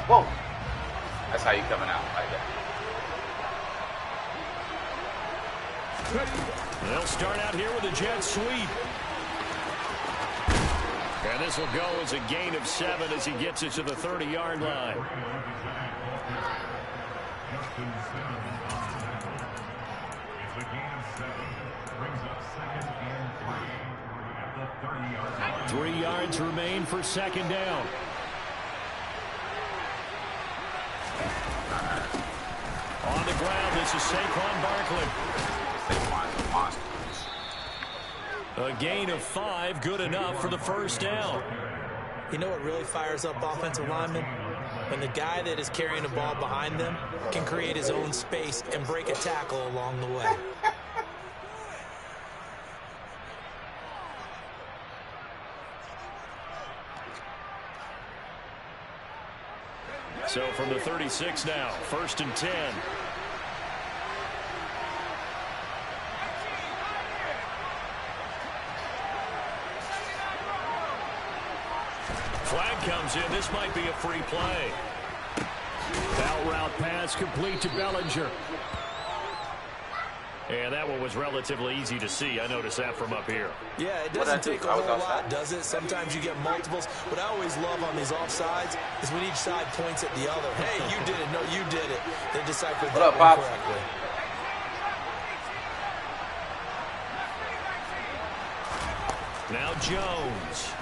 Whoa. That's how you coming out like that. They'll start out here with a jet sweep. And this will go as a gain of 7 as he gets it to the 30-yard line. 3 yards remain for second down. On the ground, this is Saquon Barkley. A gain of 5, good enough for the first down. You know what really fires up offensive linemen? When the guy that is carrying the ball behind them can create his own space and break a tackle along the way. So from the 36 now, 1st and 10. Flag comes in. This might be a free play. Out route pass complete to Bellinger. And that one was relatively easy to see. I noticed that from up here. Yeah, it doesn't take a whole lot, does it? Sometimes you get multiples. What I always love on these offsides is when each side points at the other. Hey, you did it. No, you did it. They deciphered that correctly. Now Jones.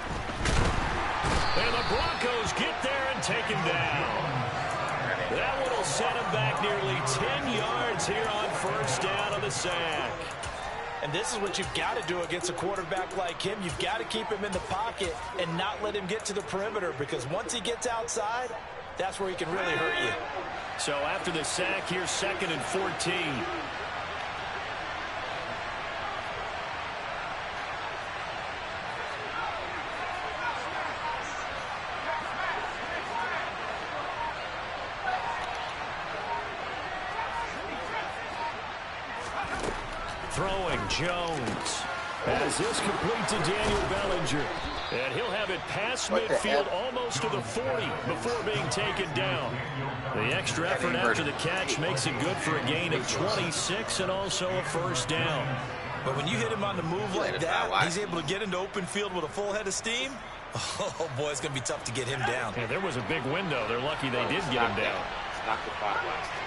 And the Broncos get there and take him down. That one will set him back nearly 10 yards here on first down on the sack. And this is what you've got to do against a quarterback like him. You've got to keep him in the pocket and not let him get to the perimeter, because once he gets outside, that's where he can really hurt you. So after the sack, here's 2nd and 14. Throwing Jones. As this complete to Daniel Bellinger. And he'll have it past midfield almost to the 40 before being taken down. The extra effort after the catch makes it good for a gain of 26 and also a first down. But when you hit him on the move like that, he's able to get into open field with a full head of steam. Oh, boy, it's going to be tough to get him down. Yeah, there was a big window. They're lucky they did get him down. Knock the clock last time.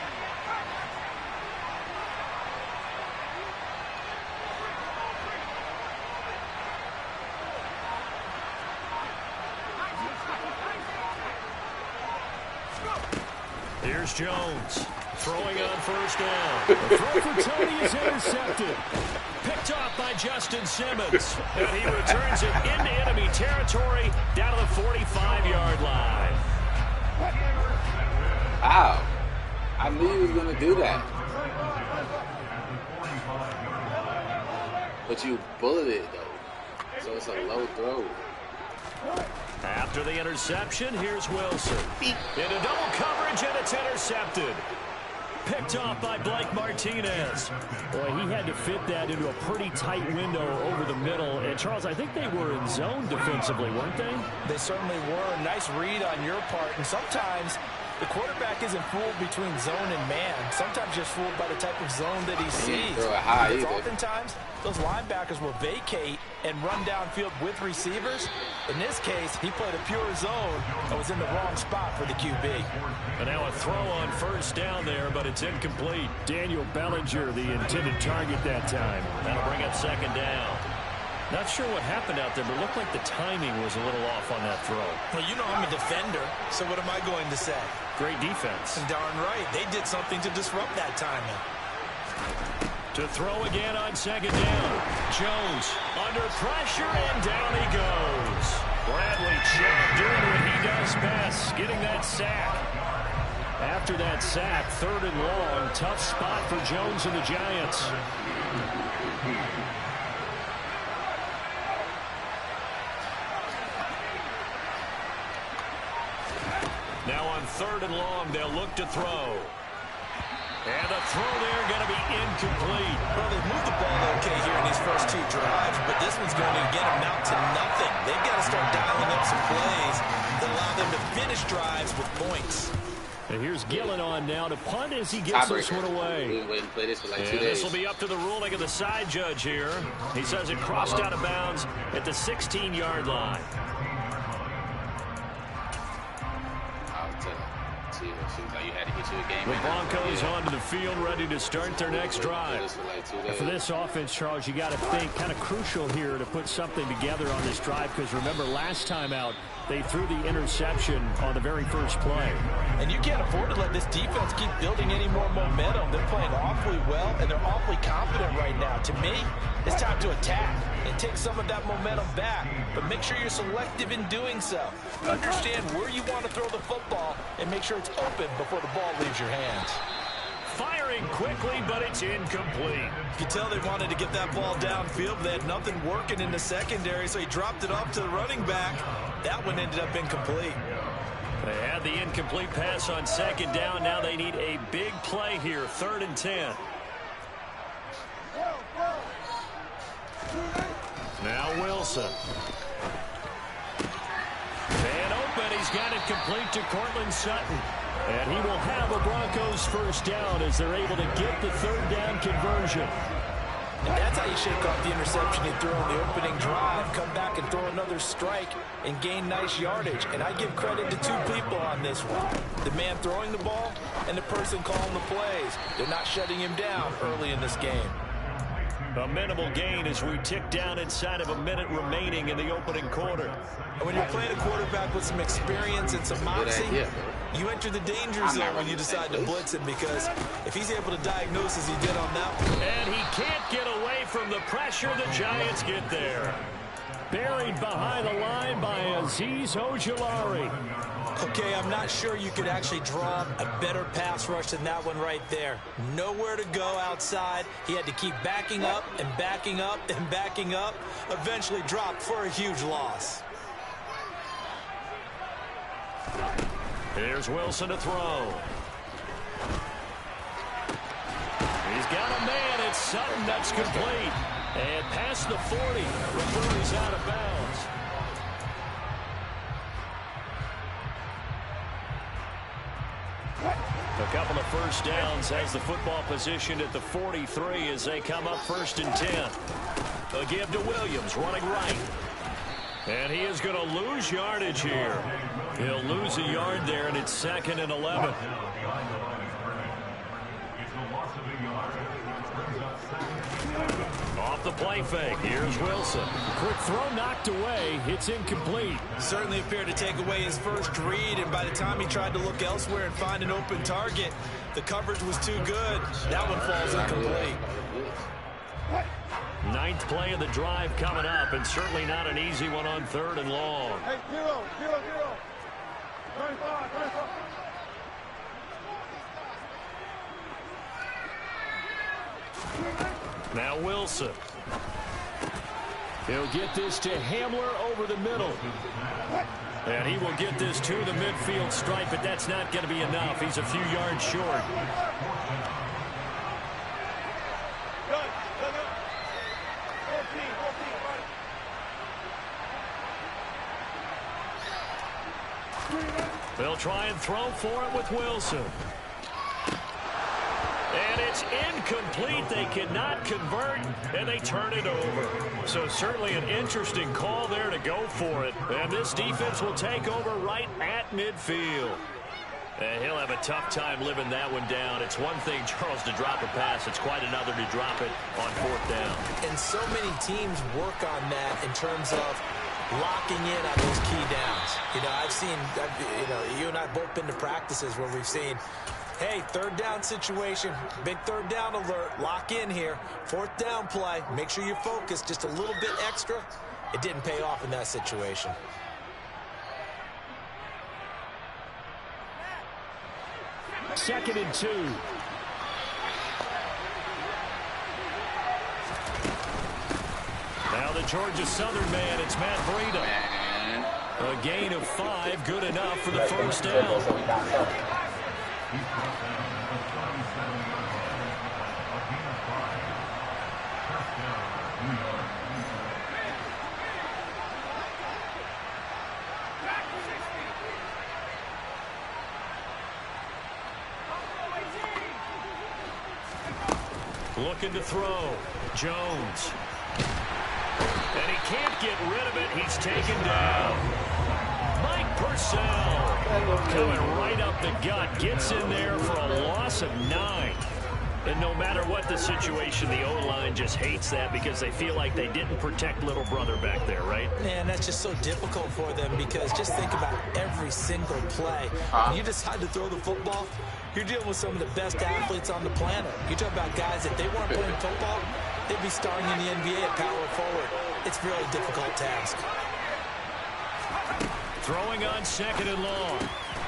Here's Jones throwing on first down. The throw for Tony is intercepted. Picked off by Justin Simmons. And he returns it into enemy territory down to the 45-yard line. Wow. I knew he was going to do that. But you bulleted it, though. So it's a low throw. After the interception, here's Wilson. Into double coverage, and it's intercepted. Picked off by Blake Martinez. Boy, he had to fit that into a pretty tight window over the middle. And, Charles, I think they were in zone defensively, weren't they? They certainly were. Nice read on your part. And sometimes the quarterback isn't fooled between zone and man. Sometimes just fooled by the type of zone that he sees. Because oftentimes, those linebackers will vacate and run downfield with receivers. In this case, he played a pure zone and was in the wrong spot for the QB. And now a throw on first down there, but it's incomplete. Daniel Bellinger, the intended target that time. That'll bring up second down. Not sure what happened out there, but it looked like the timing was a little off on that throw. Well, you know I'm a defender, so what am I going to say? Great defense. And darn right, they did something to disrupt that timing. To throw again on second down. Jones under pressure, and down he goes. Bradley Chubb doing what he does best, getting that sack. After that sack, 3rd and long, tough spot for Jones and the Giants. Now on 3rd and long, they'll look to throw. And the throw there going to be incomplete. Well, they've moved the ball okay here in these first 2 drives, but this one's going to, again, amount to nothing. They've got to start dialing up some plays that allow them to finish drives with points. And here's Gillen on now to punt as he gets this one away. We went and play this for like 2 days. This will be up to the ruling of the side judge here. He says it crossed out of bounds at the 16-yard line. The Broncos onto the field, ready to start their next drive. And for this offense, Charles, you got to think kind of crucial here to put something together on this drive, because remember last time out they threw the interception on the very first play. And you can't afford to let this defense keep building any more momentum. They're playing awfully well, and they're awfully confident right now. To me, it's time to attack and take some of that momentum back, but make sure you're selective in doing so. Understand where you want to throw the football and make sure it's open before the ball leaves your hands. Firing quickly, but it's incomplete. You can tell they wanted to get that ball downfield, but they had nothing working in the secondary, so he dropped it off to the running back. That one ended up incomplete. They had the incomplete pass on second down. Now they need a big play here, 3rd and 10. Now Wilson. And open, he's got it complete to Cortland Sutton. And he will have a Broncos first down as they're able to get the 3rd down conversion. And that's how you shake off the interception you threw on the opening drive, come back and throw another strike and gain nice yardage. And I give credit to 2 people on this one. The man throwing the ball and the person calling the plays. They're not shutting him down early in this game. A minimal gain as we tick down inside of a minute remaining in the opening quarter. And when you're playing a quarterback with some experience and some moxie, you enter the danger zone when you decide to blitz him, because if he's able to diagnose as he did on that one. And he can't get away from the pressure. The Giants get there. Buried behind the line by Azeez Ojulari. Okay, I'm not sure you could actually draw a better pass rush than that one right there. Nowhere to go outside. He had to keep backing up and backing up and backing up. Eventually dropped for a huge loss. Here's Wilson to throw. He's got a man. It's Sutton. That's complete. And past the 40 before he's out of bounds. A couple of first downs has the football positioned at the 43 as they come up 1st and 10. A give to Williams, running right. And he is going to lose yardage here. He'll lose a yard there, and it's 2nd and 11. Off the play fake. Here's Wilson. Quick throw knocked away. It's incomplete. Certainly appeared to take away his first read, and by the time he tried to look elsewhere and find an open target, the coverage was too good. That one falls incomplete. 9th play of the drive coming up, and certainly not an easy one on 3rd and long. Hey, 0, 0, 0. 35, 35. Now Wilson. He'll get this to Hamler over the middle. And he will get this to the midfield stripe, but that's not going to be enough. He's a few yards short. They'll try and throw for it with Wilson. And it's incomplete. They cannot convert, and they turn it over. So certainly an interesting call there to go for it. And this defense will take over right at midfield. And he'll have a tough time living that one down. It's one thing, Charles, to drop a pass. It's quite another to drop it on 4th down. And so many teams work on that in terms of locking in on those key downs. You know, you and I have both been to practices where we've seen, hey, 3rd down situation, big 3rd down alert, lock in here. 4th down play, make sure you're focused just a little bit extra. It didn't pay off in that situation. Second and 2. Now the Georgia Southern man, it's Matt Breida. A gain of 5, good enough for the first down. Looking to throw. Jones. And he can't get rid of it. He's taken down. Mike Purcell coming right up the gut. Gets in there for a loss of 9. And no matter what the situation, the O-line just hates that because they feel like they didn't protect little brother back there, right? Man, that's just so difficult for them because just think about every single play. When you decide to throw the football, you're dealing with some of the best athletes on the planet. You talk about guys, if they weren't playing football, they'd be starting in the NBA at power forward. It's a really difficult task. Throwing on 2nd and long.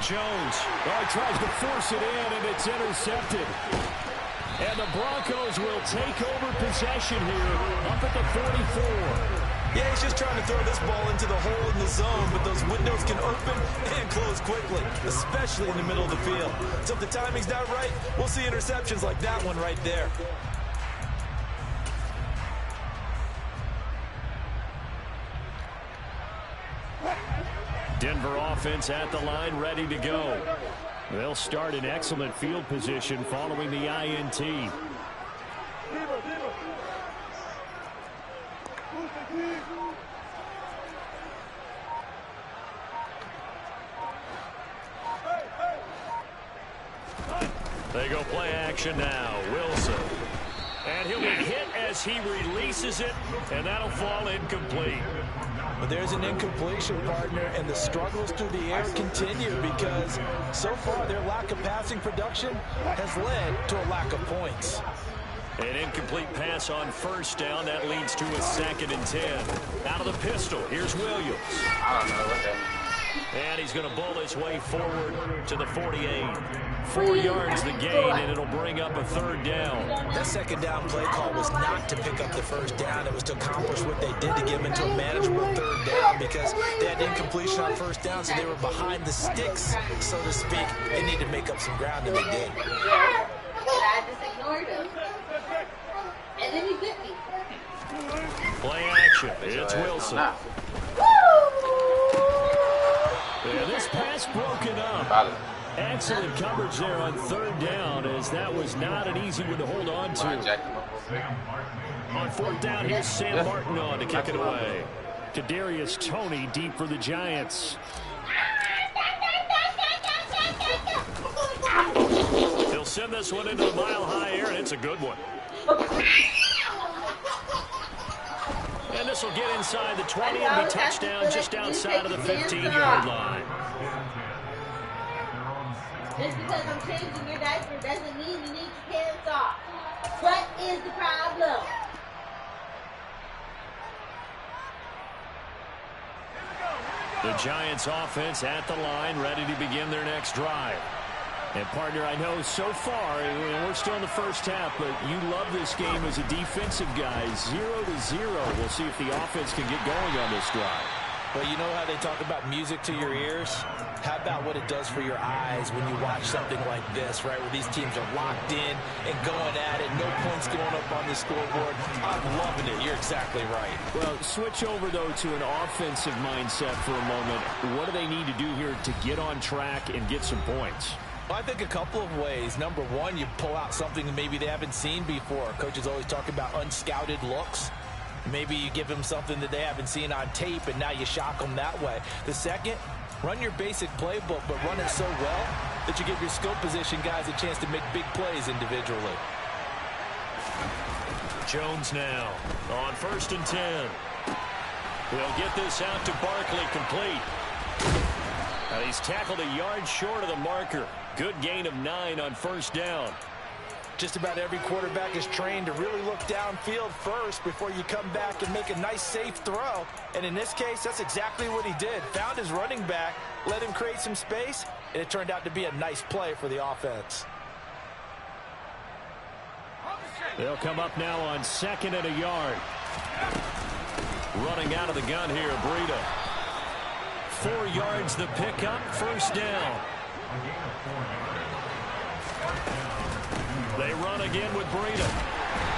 Jones. Tries to force it in, and it's intercepted. And the Broncos will take over possession here up at the 44. Yeah, he's just trying to throw this ball into the hole in the zone, but those windows can open and close quickly, especially in the middle of the field. So if the timing's not right, we'll see interceptions like that one right there. Denver offense at the line, ready to go. They'll start in excellent field position following the INT. They go play action now. Wilson. And he'll be hit as he releases it, and that'll fall incomplete. But there's an incompletion, partner, and the struggles through the air continue because so far their lack of passing production has led to a lack of points. An incomplete pass on 1st down. That leads to a 2nd and 10. Out of the pistol, here's Williams. I don't know what that means. And he's going to bowl his way forward to the 48. 4 yards the gain, and it'll bring up a 3rd down. That 2nd down play call was not to pick up the 1st down. It was to accomplish what they did to get them into a manageable 3rd down because they had incompletion on 1st down, so they were behind the sticks, so to speak. They needed to make up some ground, and they did. I just ignored him. And then he bit me. Play action. It's Wilson. Yeah, this pass broken up. Excellent coverage there on 3rd down, as that was not an easy one to hold on to. On 4th down, here's Sam Martin on to kick it away. Kadarius Toney deep for the Giants. He'll send this one into the mile-high air, and it's a good one. And this will get inside the 20 and be touchdown just outside of the 15-yard line. Just because I'm changing your diaper doesn't mean you need your pants off. What is the problem? The Giants offense at the line, ready to begin their next drive. And, partner, I know so far, we're still in the 1st half, but you love this game as a defensive guy. 0-0. We'll see if the offense can get going on this drive. Well, you know how they talk about music to your ears? How about what it does for your eyes when you watch something like this, right, where these teams are locked in and going at it, no points going up on the scoreboard. I'm loving it. You're exactly right. Well, switch over, though, to an offensive mindset for a moment. What do they need to do here to get on track and get some points? Well, I think a couple of ways. Number one, you pull out something that maybe they haven't seen before. Coaches always talk about unscouted looks. Maybe you give them something that they haven't seen on tape, and now you shock them that way. The second, run your basic playbook, but run it so well that you give your skill position guys a chance to make big plays individually. Jones now on 1st and 10. We'll get this out to Barkley, complete. And he's tackled a yard short of the marker. Good gain of 9 on 1st down. Just about every quarterback is trained to really look downfield first before you come back and make a nice, safe throw. And in this case, that's exactly what he did. Found his running back, let him create some space, and it turned out to be a nice play for the offense. They'll come up now on 2nd and a yard. Running out of the gun here, Breida. 4 yards the pickup, 1st down. They run again with Breida.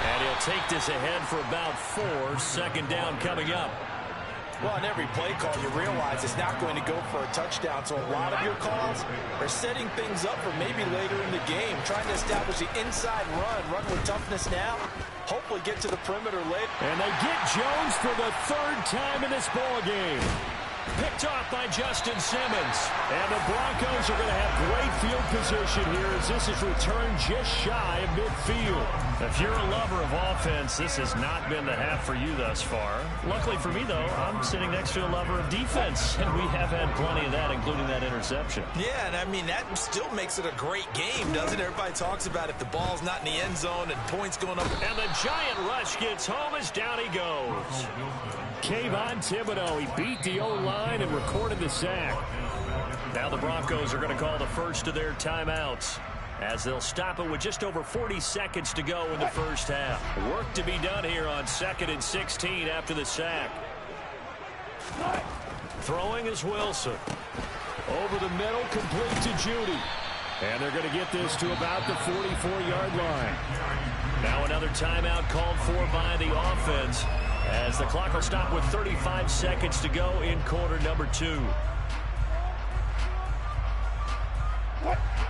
And he'll take this ahead for about 4. 2nd down coming up. Well, on every play call, you realize it's not going to go for a touchdown, so a lot of your calls are setting things up for maybe later in the game, trying to establish the inside run with toughness now, hopefully get to the perimeter later. And they get Jones for the third time in this ball game. Picked off by Justin Simmons. And the Broncos are going to have great field position here as this is returned just shy of midfield. If you're a lover of offense, this has not been the half for you thus far. Luckily for me, though, I'm sitting next to a lover of defense, and we have had plenty of that, including that interception. Yeah, and I mean, that still makes it a great game, doesn't it? Everybody talks about if the ball's not in the end zone and points going up. And the giant rush gets home as down he goes. Kayvon Thibodeaux, he beat the O-line and recorded the sack. Now the Broncos are going to call the first of their timeouts, as they'll stop it with just over 40 seconds to go in the first half. Work to be done here on 2nd and 16 after the sack. Throwing is Wilson. Over the middle, complete to Judy. And they're going to get this to about the 44-yard line. Now another timeout called for by the offense, as the clock will stop with 35 seconds to go in quarter number 2.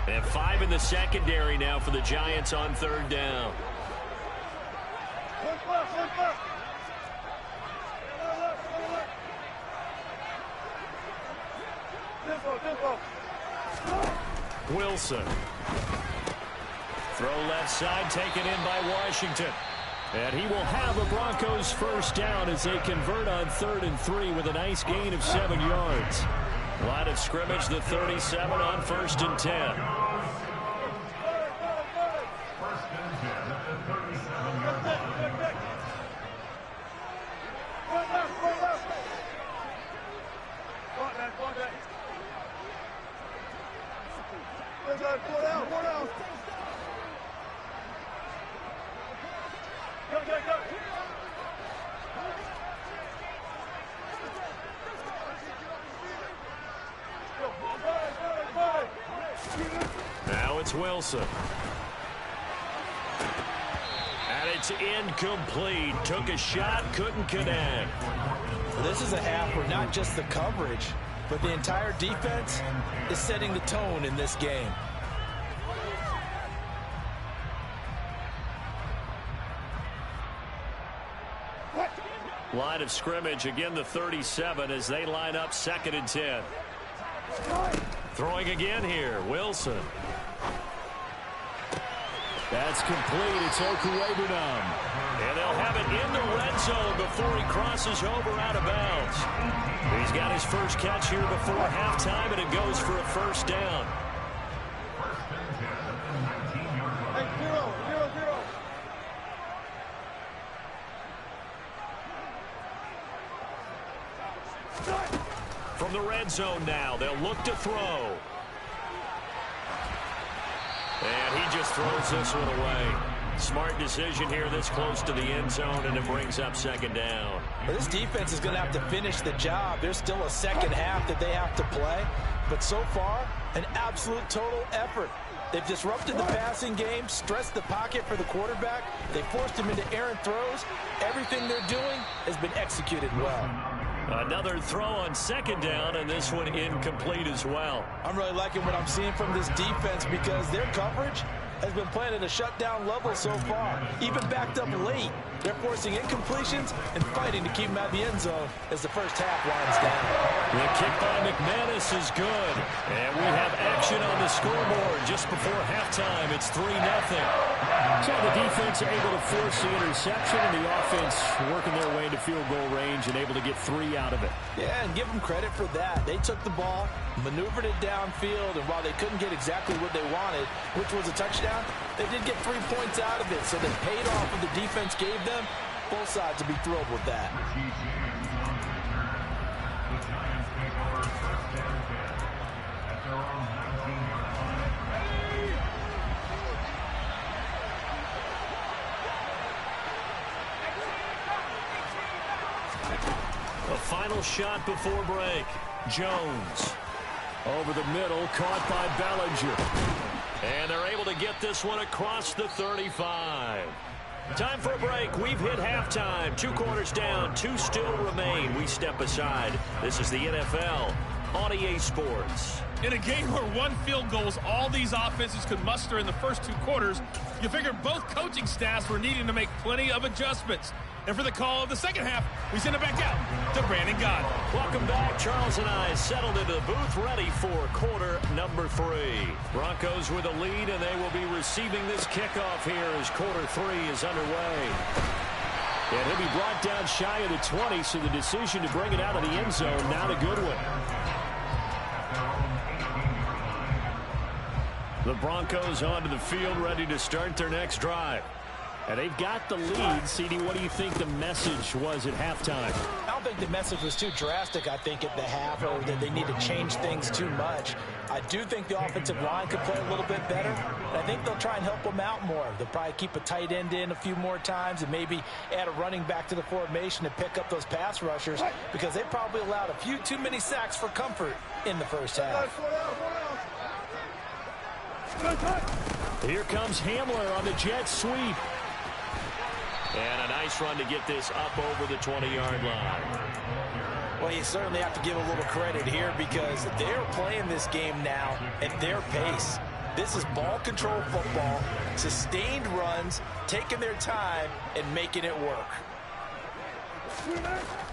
And 5 in the secondary now for the Giants on 3rd down. Wilson. Throw left side, taken in by Washington. And he will have a Broncos first down as they convert on 3rd and 3 with a nice gain of 7 yards. Line of scrimmage, the 37 on 1st and 10. Now it's Wilson. And it's incomplete. Took a shot, couldn't connect. This is a half where not just the coverage, but the entire defense is setting the tone in this game. Line of scrimmage, again the 37 as they line up 2nd and 10. Throwing again here, Wilson. That's complete. It's Okuwebunam. And they'll have it in the red zone before he crosses over out of bounds. He's got his first catch here before halftime, and it goes for a first down. From the red zone now, they'll look to throw. And he just throws this one away. Smart decision here this close to the end zone, and it brings up 2nd down. Well, this defense is going to have to finish the job. There's still a second half that they have to play. But so far, an absolute total effort. They've disrupted the passing game, stressed the pocket for the quarterback. They forced him into errant throws. Everything they're doing has been executed well. Another throw on 2nd down, and this one incomplete as well. I'm really liking what I'm seeing from this defense because their coverage has been playing at a shutdown level so far. Even backed up late, they're forcing incompletions and fighting to keep them out of the end zone as the first half winds down. The kick by McManus is good. And we have action on the scoreboard just before halftime. It's 3-0. So the defense able to force the interception, and the offense working their way into field goal range and able to get 3 out of it. Yeah, and give them credit for that. They took the ball, maneuvered it downfield, and while they couldn't get exactly what they wanted, which was a touchdown, they did get 3 points out of it, so they paid off what the defense gave them. Both sides will be thrilled with that. A final shot before break. Jones. Over the middle, caught by Bellinger. And they're able to get this one across the 35. Time for a break. We've hit halftime. 2 quarters down. 2 still remain. We step aside. This is the NFL on EA Sports. In a game where 1 field goal is all these offenses could muster in the first 2 quarters, you figure both coaching staffs were needing to make plenty of adjustments. And for the call of the second half, we send it back out to Brandon Gaudin. Welcome back. Charles and I settled into the booth, ready for quarter number 3. Broncos with a lead, and they will be receiving this kickoff here as quarter 3 is underway. And he'll be brought down shy of the 20, so the decision to bring it out of the end zone, not a good one. The Broncos onto the field, ready to start their next drive. And they've got the lead. CD, what do you think the message was at halftime? I don't think the message was too drastic, I think, at the half, or that they need to change things too much. I do think the offensive line could play a little bit better, and I think they'll try and help them out more. They'll probably keep a tight end in a few more times and maybe add a running back to the formation to pick up those pass rushers, because they probably allowed a few too many sacks for comfort in the first half. Here comes Hamler on the jet sweep. And a nice run to get this up over the 20-yard line. Well, you certainly have to give a little credit here because they're playing this game now at their pace. This is ball control football, sustained runs, taking their time, and making it work.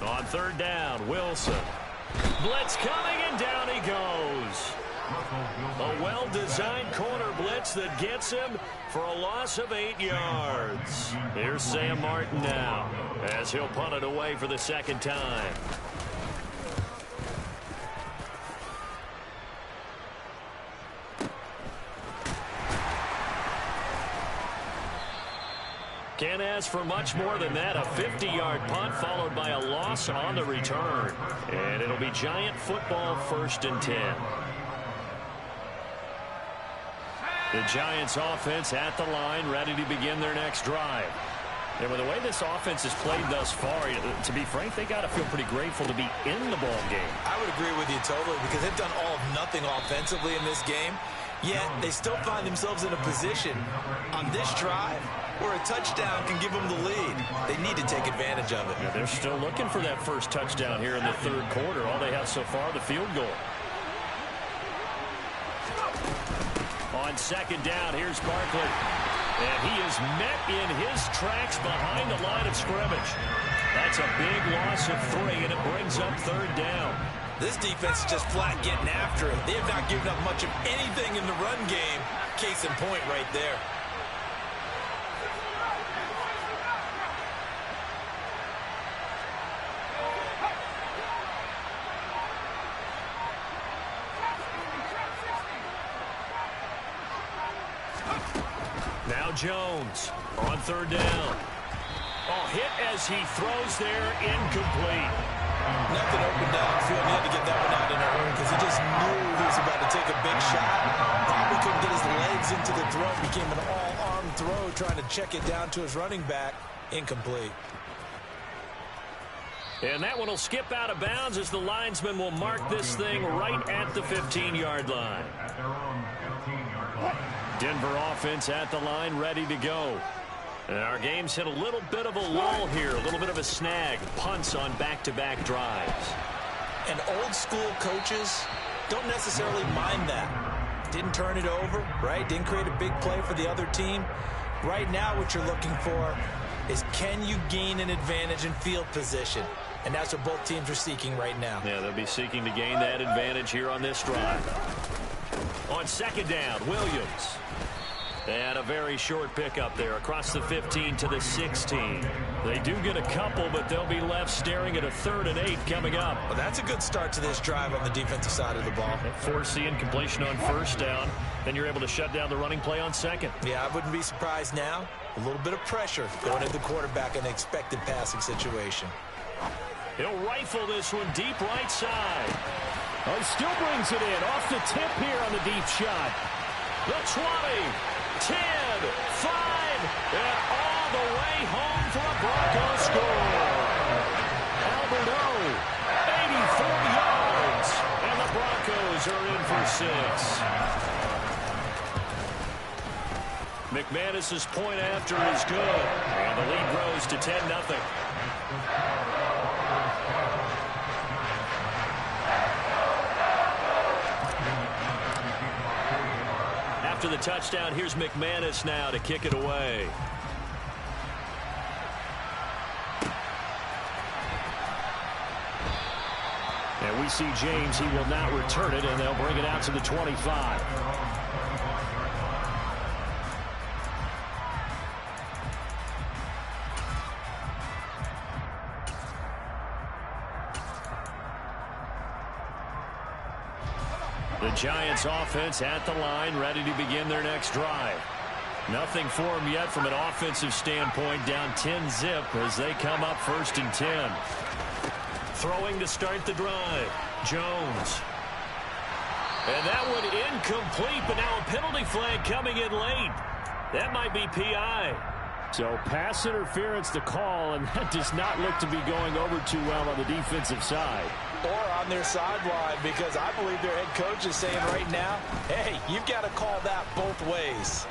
On 3rd down, Wilson. Blitz coming, and down he goes. A well-designed corner blitz that gets him for a loss of 8 yards. Here's Sam Martin now as he'll punt it away for the 2nd time. Can't ask for much more than that. A 50-yard punt followed by a loss on the return. And it'll be Giant football, 1st and 10. The Giants offense at the line, ready to begin their next drive. And with the way this offense has played thus far, to be frank, they got to feel pretty grateful to be in the ball game. I would agree with you totally because they've done all of nothing offensively in this game, yet they still find themselves in a position on this drive where a touchdown can give them the lead. They need to take advantage of it. Yeah, they're still looking for that first touchdown here in the 3rd quarter. All they have so far, the field goal. On 2nd down, here's Barkley. And he is met in his tracks behind the line of scrimmage. That's a big loss of 3, and it brings up 3rd down. This defense is just flat getting after it. They have not given up much of anything in the run game. Case in point right there. Now Jones on 3rd down. Oh, hit as he throws there, incomplete. Nothing open downfield. He had to get that one out in a hurry because he just knew he was about to take a big shot. Probably couldn't get his legs into the throw. Became an all-arm throw trying to check it down to his running back. Incomplete. And that one will skip out of bounds as the linesman will mark this thing right at the 15-yard line. Denver offense at the line, ready to go. And our game's hit a little bit of a lull here, a little bit of a snag. Punts on back-to-back drives. And old-school coaches don't necessarily mind that. Didn't turn it over, right? Didn't create a big play for the other team. Right now what you're looking for is can you gain an advantage in field position? And that's what both teams are seeking right now. Yeah, they'll be seeking to gain that advantage here on this drive. On 2nd down, Williams. And a very short pickup there across the 15 to the 16. They do get a couple, but they'll be left staring at a 3rd and 8 coming up. Well, that's a good start to this drive on the defensive side of the ball. Force the incompletion on 1st down. Then you're able to shut down the running play on 2nd. Yeah, I wouldn't be surprised now. A little bit of pressure going at the quarterback in an expected passing situation. He'll rifle this one deep right side. Oh, he still brings it in off the tip here on the deep shot. The 20, 10, 5, and all the way home for a Broncos score. Alberto, 84 yards, and the Broncos are in for 6. McManus's point after is good. And the lead grows to 10-0. After the touchdown, here's McManus now to kick it away. And we see James. He will not return it, and they'll bring it out to the 25. The Giants offense at the line, ready to begin their next drive. Nothing for them yet from an offensive standpoint, down 10-zip as they come up 1st and 10. Throwing to start the drive, Jones. And that one incomplete, but now a penalty flag coming in late. That might be PI. So pass interference to call, and that does not look to be going over too well on the defensive side. Or on their sideline, because I believe their head coach is saying right now, hey, you've got to call that both ways.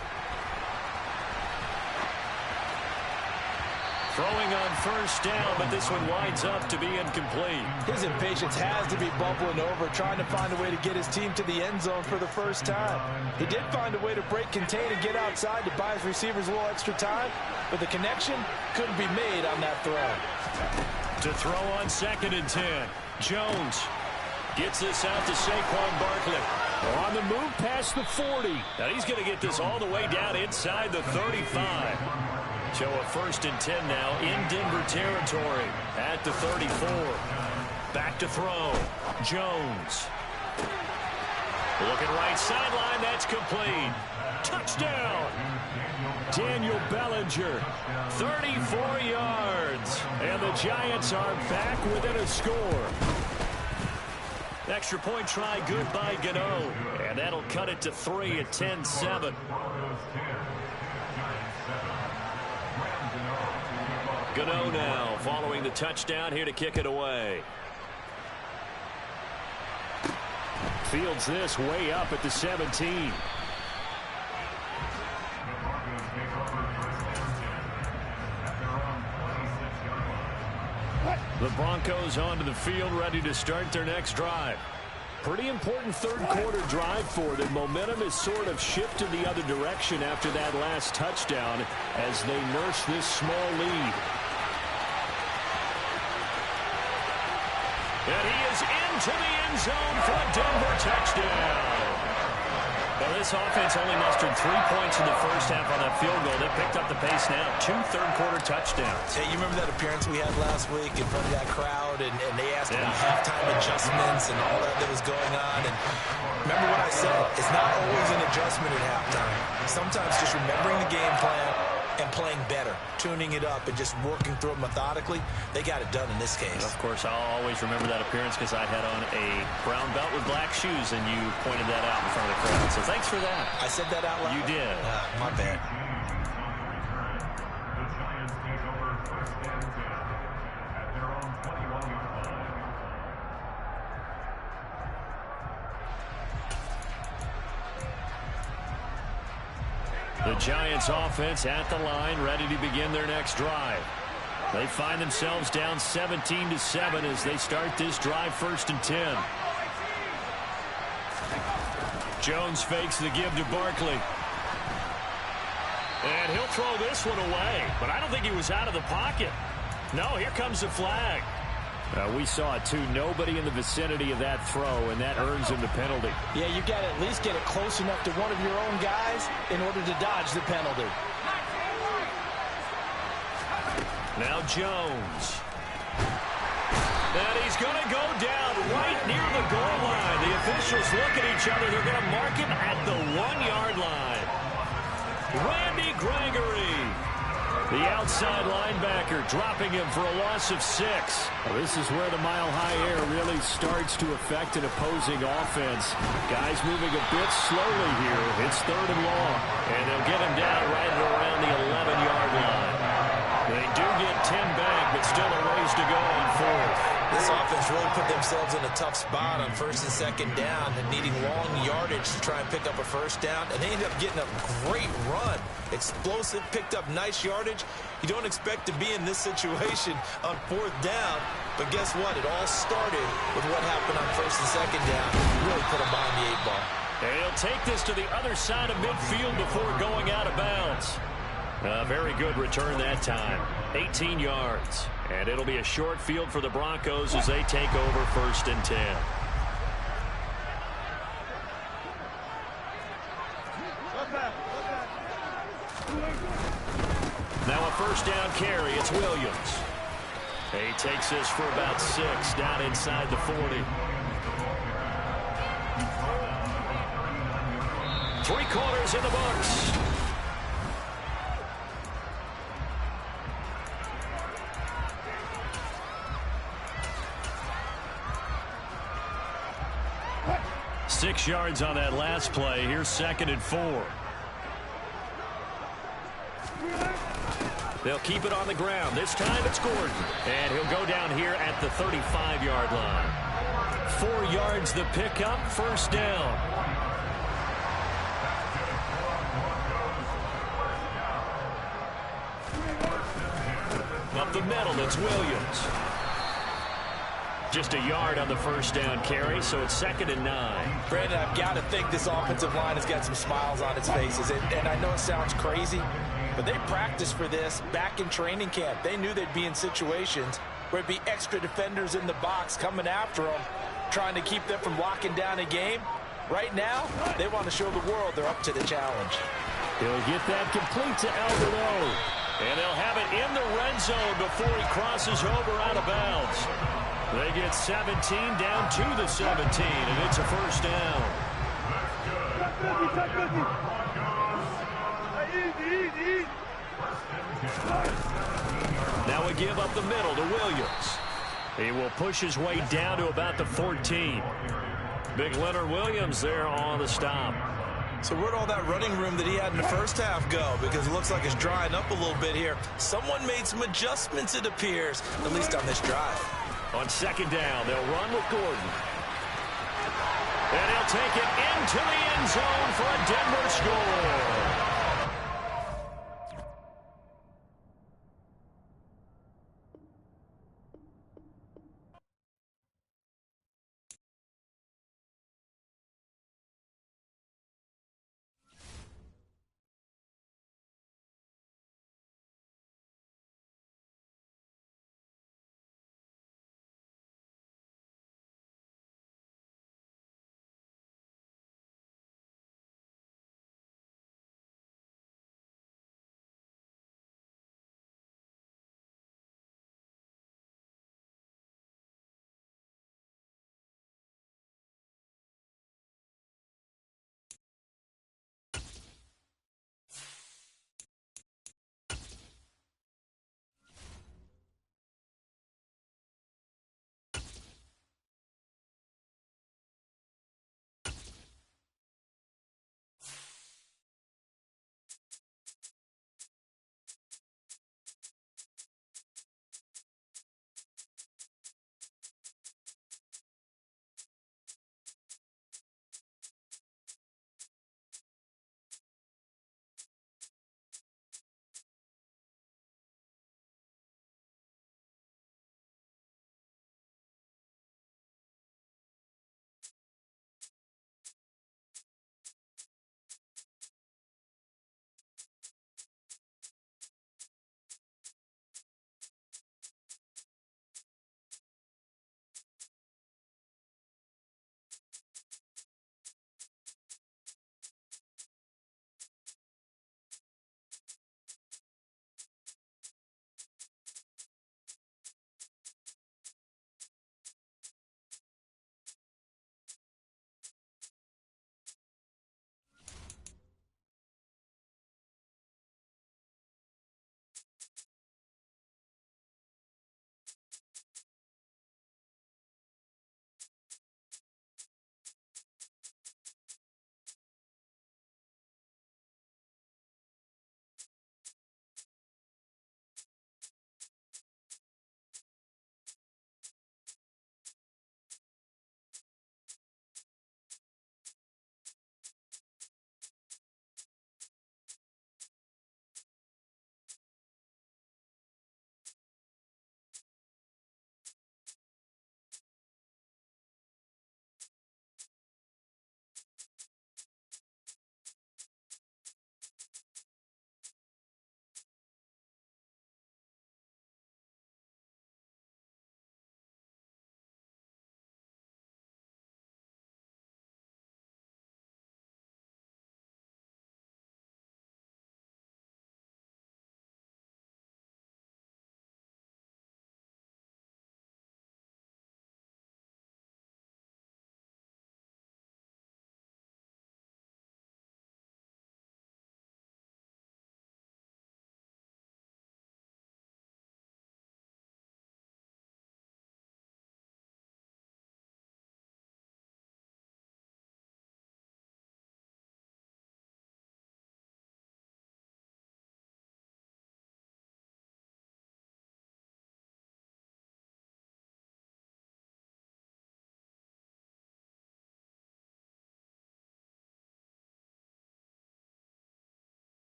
Throwing on 1st down, but this one winds up to be incomplete. His impatience has to be bubbling over, trying to find a way to get his team to the end zone for the first time. He did find a way to break contain and get outside to buy his receivers a little extra time, but the connection couldn't be made on that throw. To throw on 2nd and 10. Jones gets this out to Saquon Barkley. On the move past the 40. Now he's going to get this all the way down inside the 35. So a 1st and 10 now in Denver territory at the 34. Back to throw. Jones. Looking right sideline. That's complete. Touchdown. Daniel Bellinger. 34 yards. And the Giants are back within a score. Extra point try good by Gano. And that'll cut it to 3 at 10-7. Gano now following the touchdown here to kick it away. Fields this way up at the 17. The Broncos onto the field, ready to start their next drive. Pretty important third-quarter drive for them. Momentum has sort of shifted the other direction after that last touchdown as they nurse this small lead. And he is into the end zone for a Denver touchdown. Well, this offense only mustered 3 points in the first half on that field goal. They picked up the pace now. 2 third-quarter touchdowns. Hey, you remember that appearance we had last week in front of that crowd, and they asked about halftime adjustments and all that was going on. And remember what I said, it's not always an adjustment at halftime. Sometimes just remembering the game plan and playing better, tuning it up and just working through it methodically. They got it done in this case. Of course, I'll always remember that appearance because I had on a brown belt with black shoes, and you pointed that out in front of the crowd. So thanks for that. I said that out loud? You did. My bad. The Giants offense at the line, ready to begin their next drive. They find themselves down 17-7 as they start this drive 1st and 10. Jones fakes the give to Barkley. And he'll throw this one away, but I don't think he was out of the pocket. No, here comes the flag. We saw it, too. Nobody in the vicinity of that throw, and that earns him the penalty. Yeah, you got to at least get it close enough to one of your own guys in order to dodge the penalty. Now Jones. And he's going to go down right near the goal line. The officials look at each other. They're going to mark him at the 1-yard line. Randy Gregory, the outside linebacker, dropping him for a loss of 6. Well, this is where the mile-high air really starts to affect an opposing offense. Guys moving a bit slowly here. It's 3rd and long. And they'll get him down right around the 11-yard line. They do get 10 back, but still a ways to go on 4th. This offense really put themselves in a tough spot on first and second down and needing long yardage to try and pick up a first down. And they ended up getting a great run. Explosive, picked up nice yardage. You don't expect to be in this situation on fourth down. But guess what? It all started with what happened on first and second down. Really put them behind the 8-ball. And he'll take this to the other side of midfield before going out of bounds. A very good return that time. 18 yards. And it'll be a short field for the Broncos as they take over first and 10. Now a first down carry. It's Williams. He takes this for about 6 down inside the 40. 3 quarters in the books. Six yards on that last play. Here's 2nd and 4. They'll keep it on the ground. This time it's Gordon. And he'll go down here at the 35-yard line. 4 yards the pickup, first down. Up the middle, it's Williams. Just a yard on the first down carry, so it's 2nd and 9. Brandon, I've got to think this offensive line has got some smiles on its faces. And I know it sounds crazy, but they practiced for this back in training camp. They knew they'd be in situations where it'd be extra defenders in the box coming after them, trying to keep them from locking down a game. Right now, they want to show the world they're up to the challenge. He'll get that complete to Alberto. And they'll have it in the red zone before he crosses over out of bounds. They get 17 down to the 17, and it's a first down. Now we give up the middle to Williams. He will push his way down to about the 14. Big Leonard Williams there on the stop. So where'd all that running room that he had in the first half go? Because it looks like it's drying up a little bit here. Someone made some adjustments, it appears, at least on this drive. On 2nd down, they'll run with Gordon. And he'll take it into the end zone for a Denver score.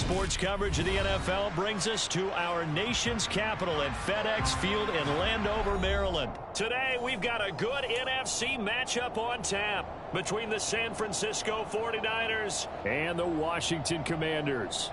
Sports coverage of the NFL brings us to our nation's capital at FedEx Field in Landover, Maryland. Today, we've got a good NFC matchup on tap between the San Francisco 49ers and the Washington Commanders.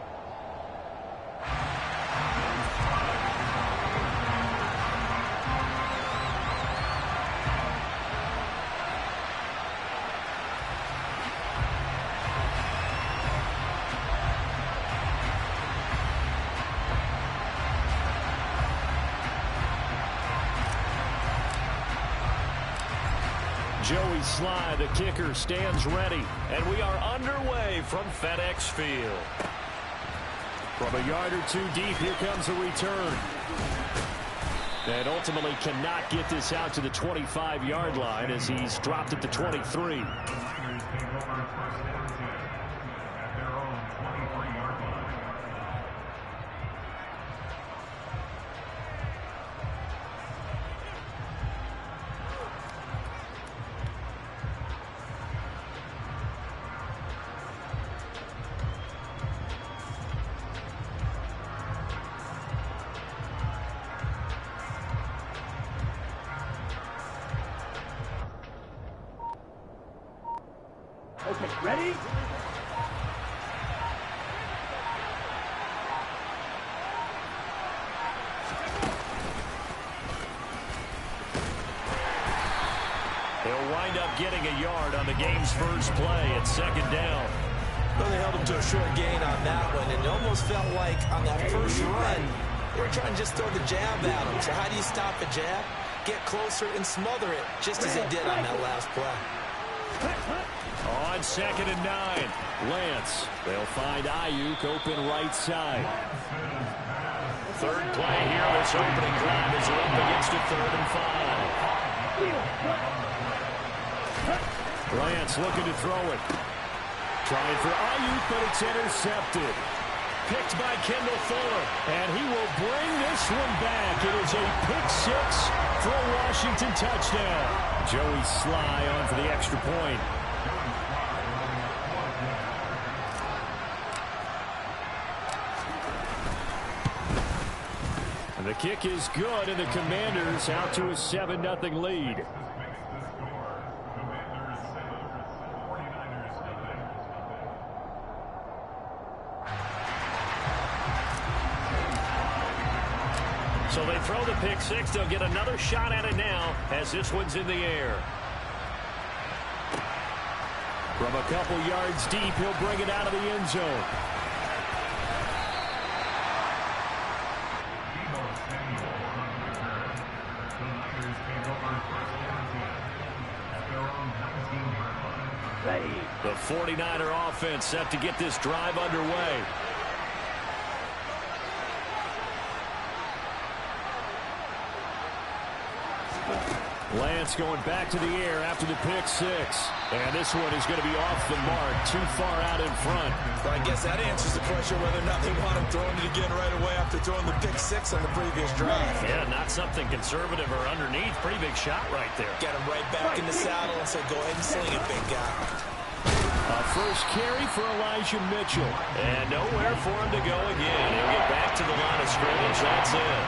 Joey Sly, the kicker, stands ready, and we are underway from FedEx Field. From a yard or two deep, here comes a return. And ultimately cannot get this out to the 25-yard line as he's dropped at the 23. Okay, ready? He'll wind up getting a yard on the game's first play at second down. Well, they held him to a short gain on that one, and it almost felt like on that first run, they were trying to just throw the jab at him. So how do you stop a jab? Get closer and smother it, just as they did on that last play. On 2nd and 9, Lance. They'll find Ayuk open right side. Third play here, this opening drive is up against a 3rd and 5. Lance looking to throw it. Trying for Ayuk, but it's intercepted. Picked by Kendall Fuller, and he will bring this one back. It is a pick six for a Washington touchdown. Joey Sly on for the extra point. And the kick is good, and the Commanders out to a 7-0 lead. So they throw the pick six. They'll get another shot at it now as this one's in the air. From a couple yards deep, he'll bring it out of the end zone. The 49er offense set to get this drive underway. Lance going back to the air after the pick six. And this one is going to be off the mark, too far out in front. Well, I guess that answers the question whether or not they want him throwing it again right away after throwing the pick six on the previous drive. Yeah, not something conservative or underneath. Pretty big shot right there. Get him right back in the saddle and say, go ahead and sling it, big guy. A first carry for Elijah Mitchell. And nowhere for him to go again. He'll get back to the line of scrimmage. That's it.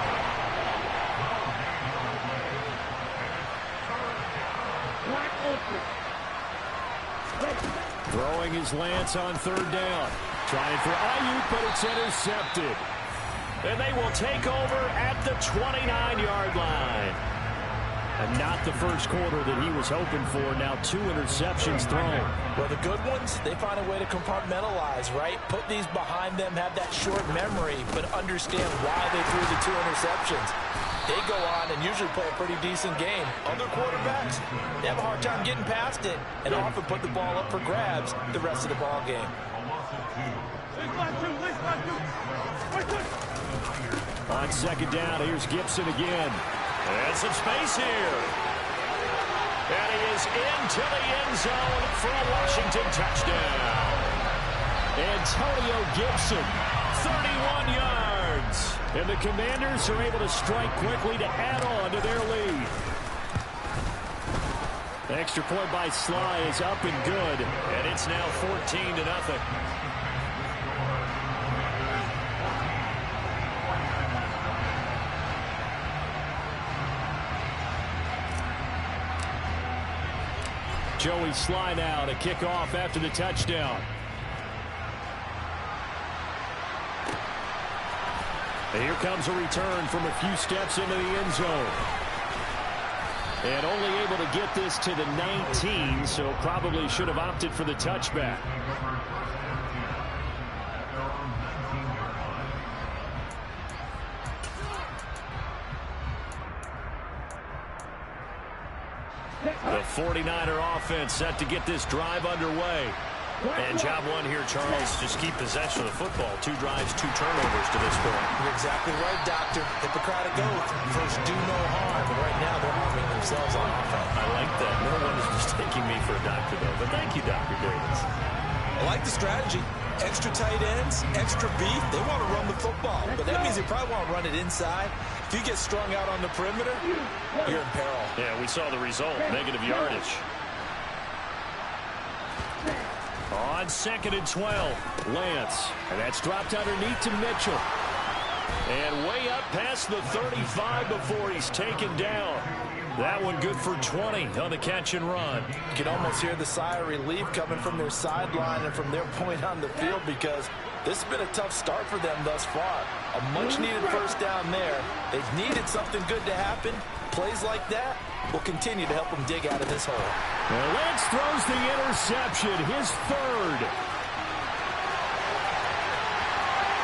Throwing his Lance on 3rd down. Trying for Ayuk, but it's intercepted. And they will take over at the 29-yard line. And not the first quarter that he was hoping for. Now 2 interceptions thrown. Well, the good ones, they find a way to compartmentalize, right? Put these behind them, have that short memory, but understand why they threw the 2 interceptions. They go on and usually play a pretty decent game. Other quarterbacks, they have a hard time getting past it and often put the ball up for grabs the rest of the ball game. On 2nd down, here's Gibson again. And some space here. And he is into the end zone for a Washington touchdown. Antonio Gibson, 31 yards. And the Commanders are able to strike quickly to add on to their lead. The extra point by Sly is up and good. And it's now 14-0. Joey Slye now to kick off after the touchdown. And here comes a return from a few steps into the end zone. And only able to get this to the 19, so probably should have opted for the touchback. The 49er offense set to get this drive underway. And job one here, Charles, just keep possession of the football. 2 drives, 2 turnovers to this point. You're exactly right, Doctor. Hippocratic oath. First, do no harm. But right now, they're harming themselves on offense. I like that. No one is mistaking me for a doctor, though. But thank you, Dr. Davis. I like the strategy. Extra tight ends, extra beef. They want to run the football. But that means they probably want to run it inside. If you get strung out on the perimeter, you're in peril. Yeah, we saw the result. Negative yardage. On 2nd and 12, Lance. And that's dropped underneath to Mitchell. And way up past the 35 before he's taken down. That one good for 20 on the catch and run. You can almost hear the sigh of relief coming from their sideline and from their point on the field, because this has been a tough start for them thus far. A much-needed first down there. They've needed something good to happen. Plays like that will continue to help them dig out of this hole. Well, Lance throws the interception, his 3rd.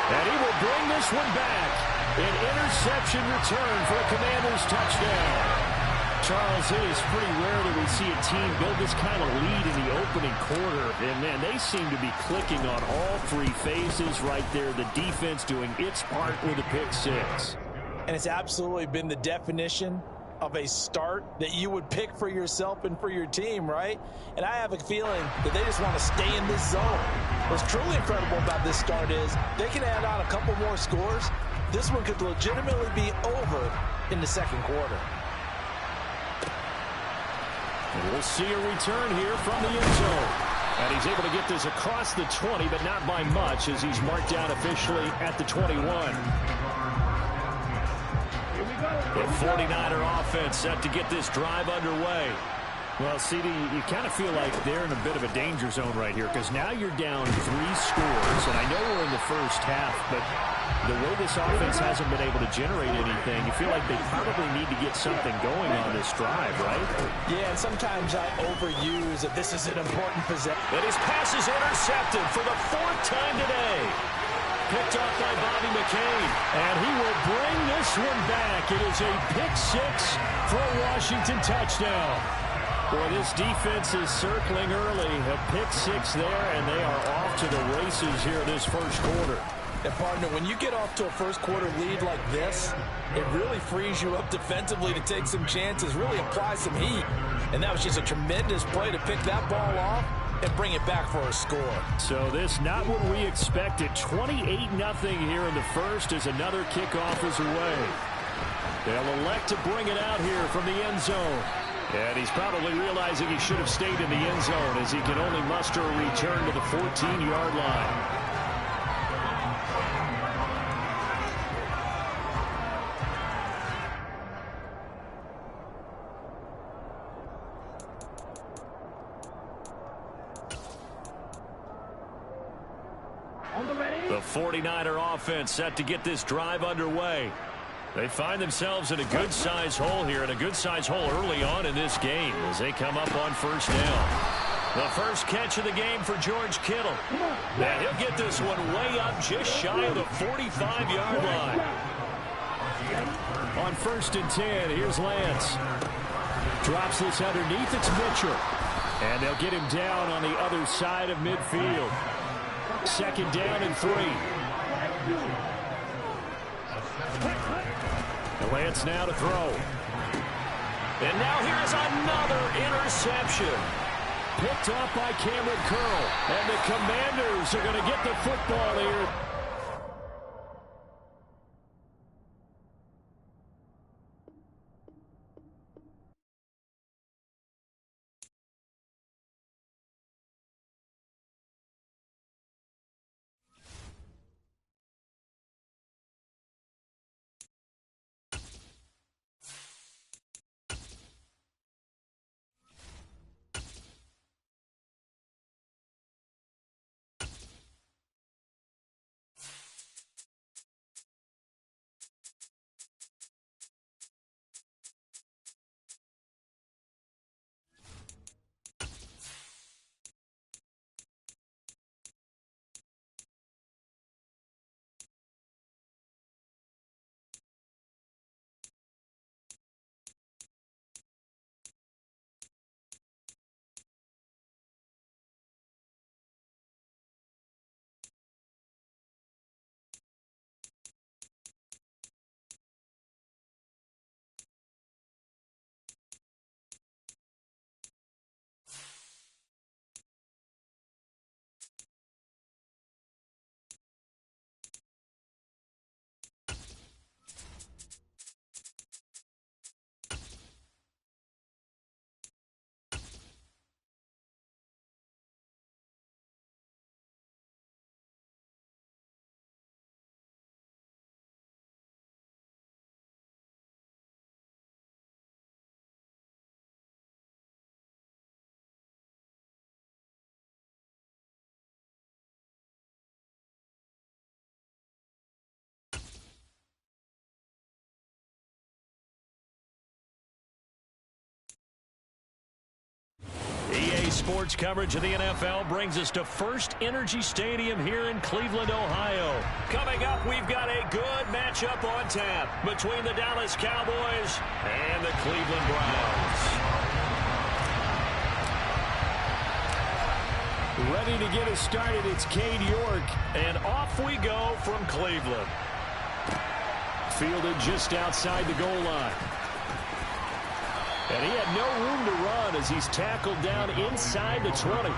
And he will bring this one back. An interception return for a Commanders touchdown. Charles, it is pretty rare that we see a team build this kind of lead in the opening quarter. And, man, they seem to be clicking on all 3 phases right there. The defense doing its part with a pick 6. And it's absolutely been the definition of a start that you would pick for yourself and for your team, right? And I have a feeling that they just want to stay in this zone. What's truly incredible about this start is they can add on a couple more scores. This one could legitimately be over in the 2nd quarter. And we'll see a return here from the end zone. And he's able to get this across the 20, but not by much, as he's marked down officially at the 21. The 49er offense set to get this drive underway. Well, CD, you kind of feel like they're in a bit of a danger zone right here, because now you're down 3 scores, and I know we're in the first half, but the way this offense hasn't been able to generate anything, you feel like they probably need to get something going on this drive, right? Yeah, and sometimes I overuse that this is an important possession. But his pass is intercepted for the 4th time today. Picked off by Bobby McCain, and he will bring this one back. It is a pick 6 for a Washington touchdown. Boy, this defense is circling early. A pick 6 there, and they are off to the races here this first quarter. And, partner, when you get off to a first quarter lead like this, it really frees you up defensively to take some chances, really apply some heat. And that was just a tremendous play to pick that ball off and bring it back for a score. So this not what we expected. 28-0 here in the first as another kickoff is away. They'll elect to bring it out here from the end zone. And he's probably realizing he should have stayed in the end zone, as he can only muster a return to the 14-yard line. The 49er offense set to get this drive underway. They find themselves in a good-sized hole here, and a good-sized hole early on in this game as they come up on first down. The first catch of the game for George Kittle. And he'll get this one way up just shy of the 45-yard line. On 1st and 10, here's Lance. Drops this underneath, it's Mitchell. And they'll get him down on the other side of midfield. 2nd down and 3. Lance now to throw. And now here's another interception. Picked off by Cameron Curl. And the Commanders are going to get the football here. sports coverage of the NFL brings us to First Energy Stadium here in Cleveland, Ohio. Coming up, we've got a good matchup on tap between the Dallas Cowboys and the Cleveland Browns. Ready to get us started, it's Cade York, and off we go from Cleveland. Fielded just outside the goal line. And he had no room to run as he's tackled down inside the 20.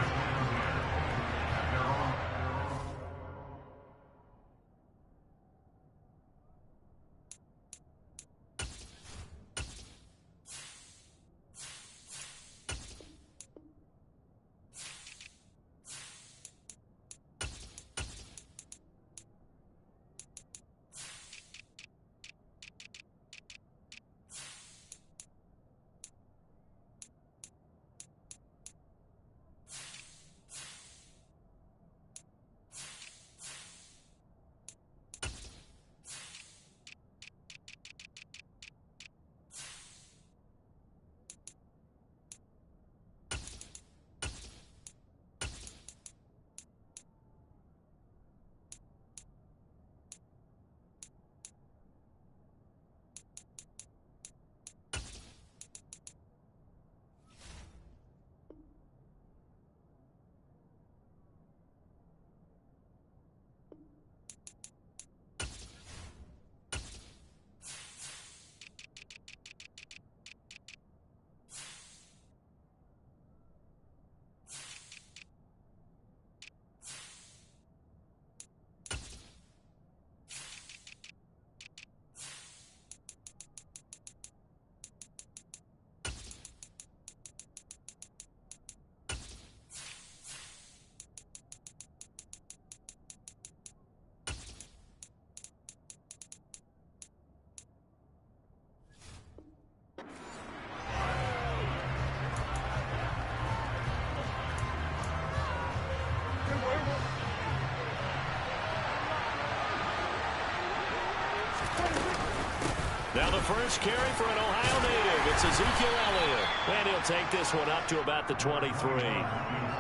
Now the first carry for an Ohio native. It's Ezekiel Elliott. And he'll take this one up to about the 23.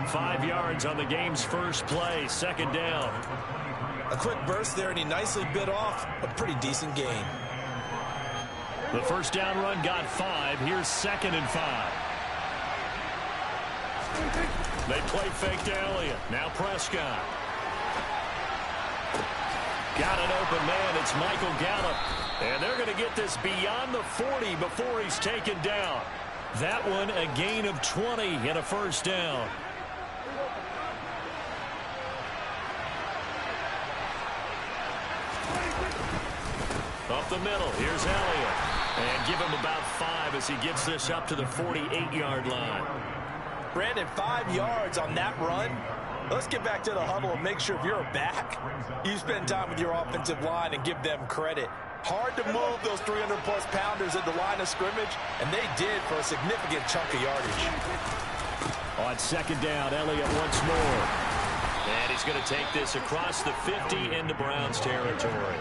5 yards on the game's first play. Second down. A quick burst there, and he nicely bit off a pretty decent gain. The first down run got 5. Here's 2nd and 5. They play fake to Elliott. Now Prescott. Got an open man. It's Michael Gallup. And they're going to get this beyond the 40 before he's taken down. That one a gain of 20 and a first down. Up the middle, here's Elliott. And give him about 5 as he gets this up to the 48-yard line. Brandon, 5 yards on that run. Let's get back to the huddle and make sure if you're a back, you spend time with your offensive line and give them credit. Hard to move those 300-plus pounders at the line of scrimmage, and they did for a significant chunk of yardage. On second down, Elliott once more. And he's going to take this across the 50 into Browns territory.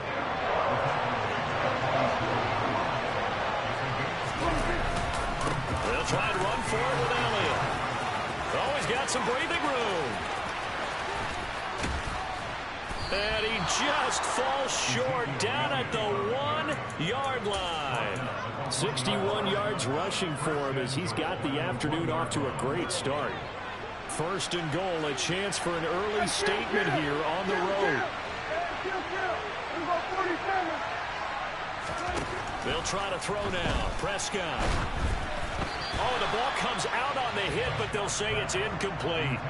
They'll try and run for it with Elliott. Oh, he's got some breathing room. And he just falls short down at the 1-yard line. 61 yards rushing for him as he's got the afternoon off to a great start. First and goal, a chance for an early statement here on the road. They'll try to throw now. Prescott. Oh, the ball comes out on the hit, but they'll say it's incomplete.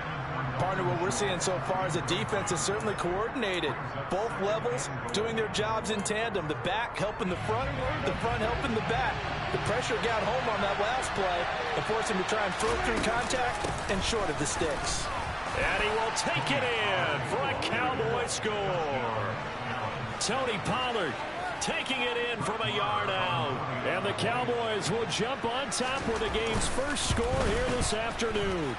Partner, what we're seeing so far is the defense is certainly coordinated. Both levels doing their jobs in tandem. The back helping the front helping the back. The pressure got home on that last play and forced him to try and throw through contact and short of the sticks. And he will take it in for a Cowboy score. Tony Pollard taking it in from a yard out. And the Cowboys will jump on top with the game's first score here this afternoon.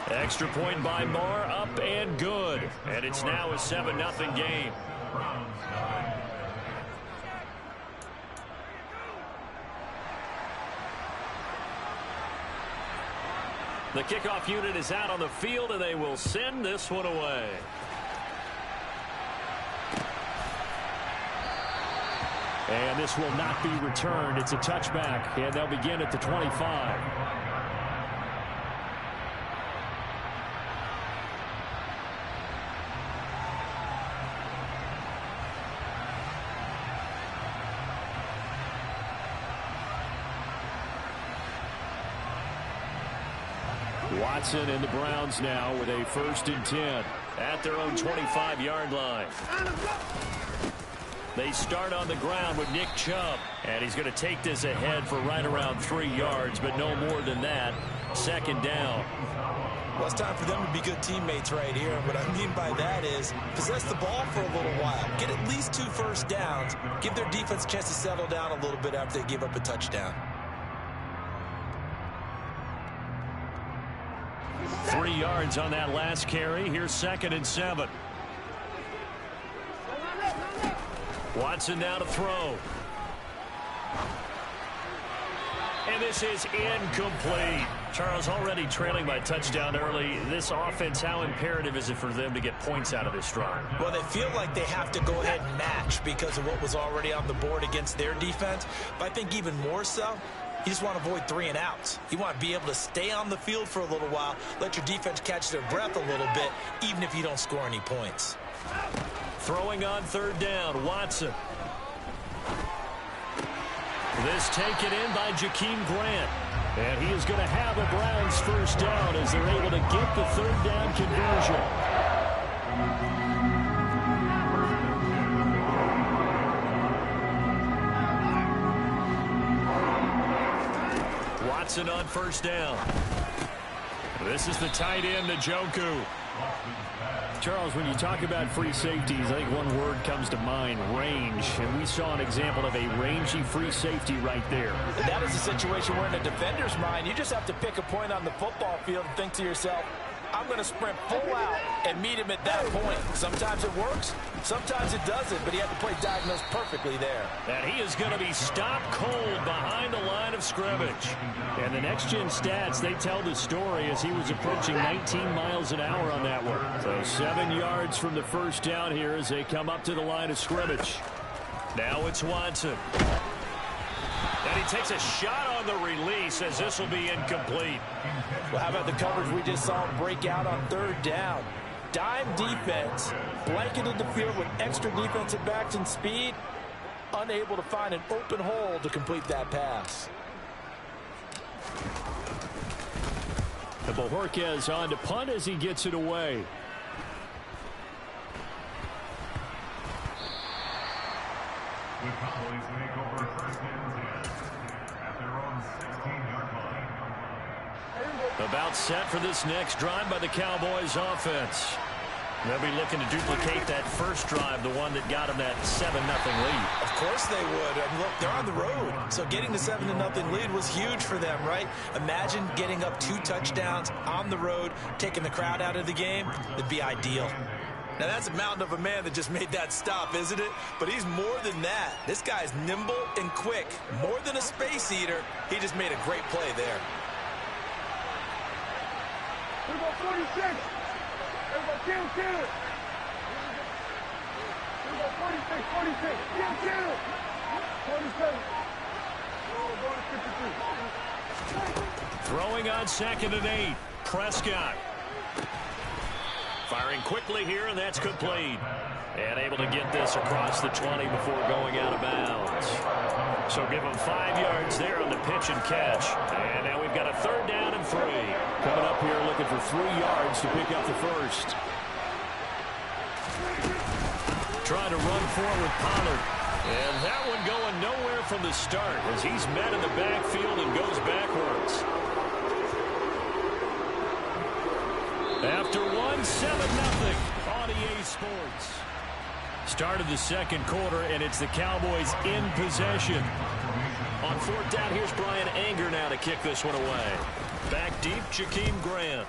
Extra point by Moore, up and good. And it's now a 7-0 game. The kickoff unit is out on the field, and they will send this one away. And this will not be returned. It's a touchback, and they'll begin at the 25. Watson and the Browns now with a 1st and 10 at their own 25-yard line. They start on the ground with Nick Chubb, and he's going to take this ahead for right around 3 yards, but no more than that. 2nd down. Well, it's time for them to be good teammates right here. What I mean by that is possess the ball for a little while. Get at least 2 first downs. Give their defense a chance to settle down a little bit after they give up a touchdown. 3 yards on that last carry. Here's 2nd and 7. Watson now to throw. And this is incomplete. Charles, already trailing by touchdown early. This offense, how imperative is it for them to get points out of this drive? Well, they feel like they have to go ahead and match because of what was already on the board against their defense. But I think even more so, you just want to avoid 3 and outs. You want to be able to stay on the field for a little while, let your defense catch their breath a little bit, even if you don't score any points. Throwing on 3rd down, Watson. This taken in by Jakeem Grant. And he is going to have a Browns 1st down as they're able to get the 3rd down conversion. Watson on 1st down. This is the tight end, Njoku. Charles, when you talk about free safeties, I think one word comes to mind, range. And we saw an example of a rangy free safety right there. And that is a situation where in a defender's mind, you just have to pick a point on the football field and think to yourself, I'm going to sprint full out and meet him at that point. Sometimes it works, sometimes it doesn't, but he had to play diagnosed perfectly there. And he is going to be stopped cold behind the line of scrimmage. And the next-gen stats, they tell the story as he was approaching 19 miles an hour on that one. So 7 yards from the 1st down here as they come up to the line of scrimmage. Now it's Watson. And he takes a shot on the release as this will be incomplete. Well, how about the coverage we just saw him break out on 3rd down? Dime defense, blanketed the field with extra defensive backs and speed, unable to find an open hole to complete that pass. The Bojorquez on to punt as he gets it away. The Cowboys make over 1st and 10 at their own 16-yard line. About set for this next drive by the Cowboys offense. They'll be looking to duplicate that first drive, the one that got them that 7-0 lead. Of course they would. And look, they're on the road. So getting the 7-0 lead was huge for them, right? Imagine getting up 2 touchdowns on the road, taking the crowd out of the game. It'd be ideal. Now, that's a mountain of a man that just made that stop, isn't it? But he's more than that. This guy's nimble and quick. More than a space eater, he just made a great play there. We got 46. Everybody kill. We got 46. Kill. 27. Throwing on 2nd and 8. Prescott. Firing quickly here, and that's complete. And able to get this across the 20 before going out of bounds. So give him 5 yards there on the pitch and catch. And now we've got a 3rd down and 3. Coming up here looking for 3 yards to pick up the 1st. Trying to run forward Pollard. And that one going nowhere from the start as he's met in the backfield and goes backwards. After 1-7-0 on EA Sports. Start of the 2nd quarter, and it's the Cowboys in possession. On 4th down, here's Brian Anger now to kick this one away. Back deep, Jakeem Grant.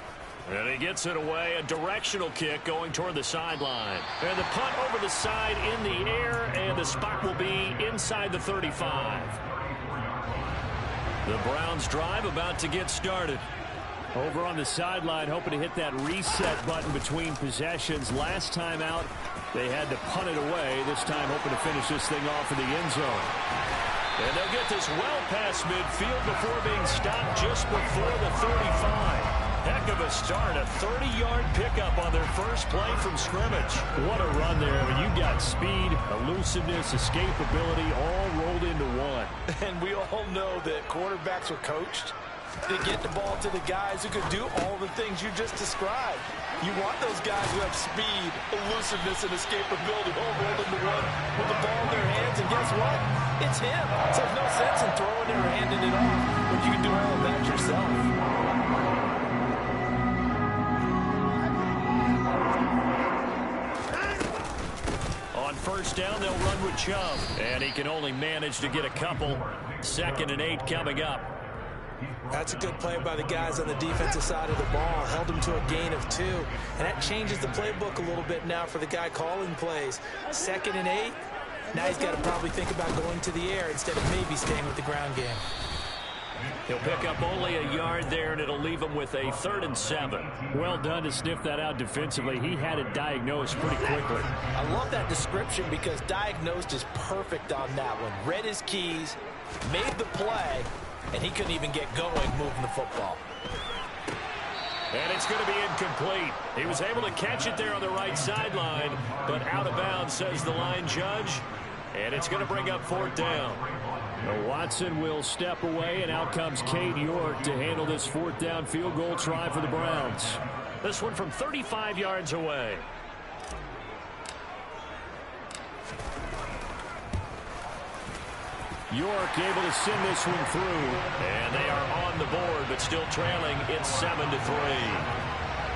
And he gets it away, a directional kick going toward the sideline. And the punt over the side in the air, and the spot will be inside the 35. The Browns drive about to get started. Over on the sideline, hoping to hit that reset button between possessions. Last time out, they had to punt it away. This time, hoping to finish this thing off in the end zone. And they'll get this well past midfield before being stopped just before the 35. Heck of a start, a 30-yard pickup on their first play from scrimmage. What a run there. I mean, you got speed, elusiveness, escapability, all rolled into one. And we all know that quarterbacks are coached to get the ball to the guys who can do all the things you just described. You want those guys who have speed, elusiveness, and escapability all rolled into one with the ball in their hands. And guess what? It's him. So there's no sense in throwing it or handing it off when you can do all of that yourself. First down, they'll run with Chubb. And he can only manage to get a couple. 2nd and 8 coming up. That's a good play by the guys on the defensive side of the ball. Held him to a gain of 2. And that changes the playbook a little bit now for the guy calling plays. 2nd and 8. Now he's got to probably think about going to the air instead of maybe staying with the ground game. He'll pick up only a yard there, and it'll leave him with a 3rd and 7. Well done to sniff that out defensively. He had it diagnosed pretty quickly. I love that description because diagnosed is perfect on that one. Read his keys, made the play, and he couldn't even get going moving the football. And it's going to be incomplete. He was able to catch it there on the right sideline, but out of bounds, says the line judge. And it's going to bring up 4th down. Now Watson will step away, and out comes Cade York to handle this 4th down field goal try for the Browns. This one from 35 yards away. York able to send this one through. And they are on the board, but still trailing. It's 7-3.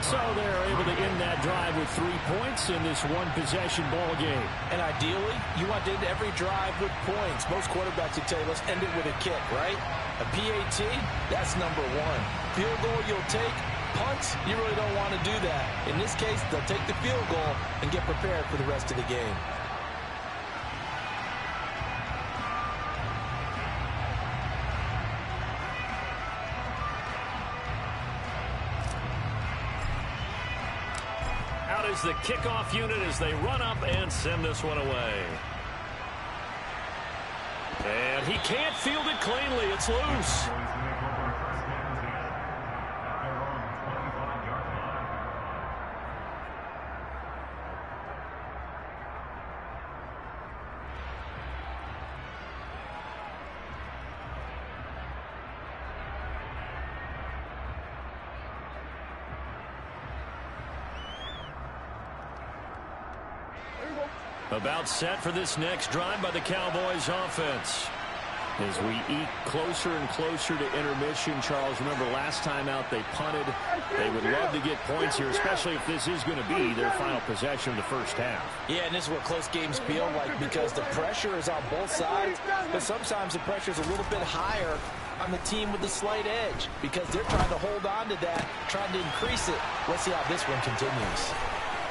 So they're able to end that drive with 3 points in this one-possession ball game. And ideally, you want to end every drive with points. Most quarterbacks would tell you, let's end it with a kick, right? A PAT, that's number 1. Field goal you'll take. Punts, you really don't want to do that. In this case, they'll take the field goal and get prepared for the rest of the game. Is the kickoff unit as they run up and send this one away. And he can't field it cleanly. It's loose. About set for this next drive by the Cowboys offense. As we eke closer and closer to intermission, Charles, remember last time out they punted. They would love to get points here, especially if this is going to be their final possession of the first half. Yeah, and this is what close games feel like because the pressure is on both sides, but sometimes the pressure is a little bit higher on the team with the slight edge because they're trying to hold on to that, trying to increase it. Let's see how this one continues.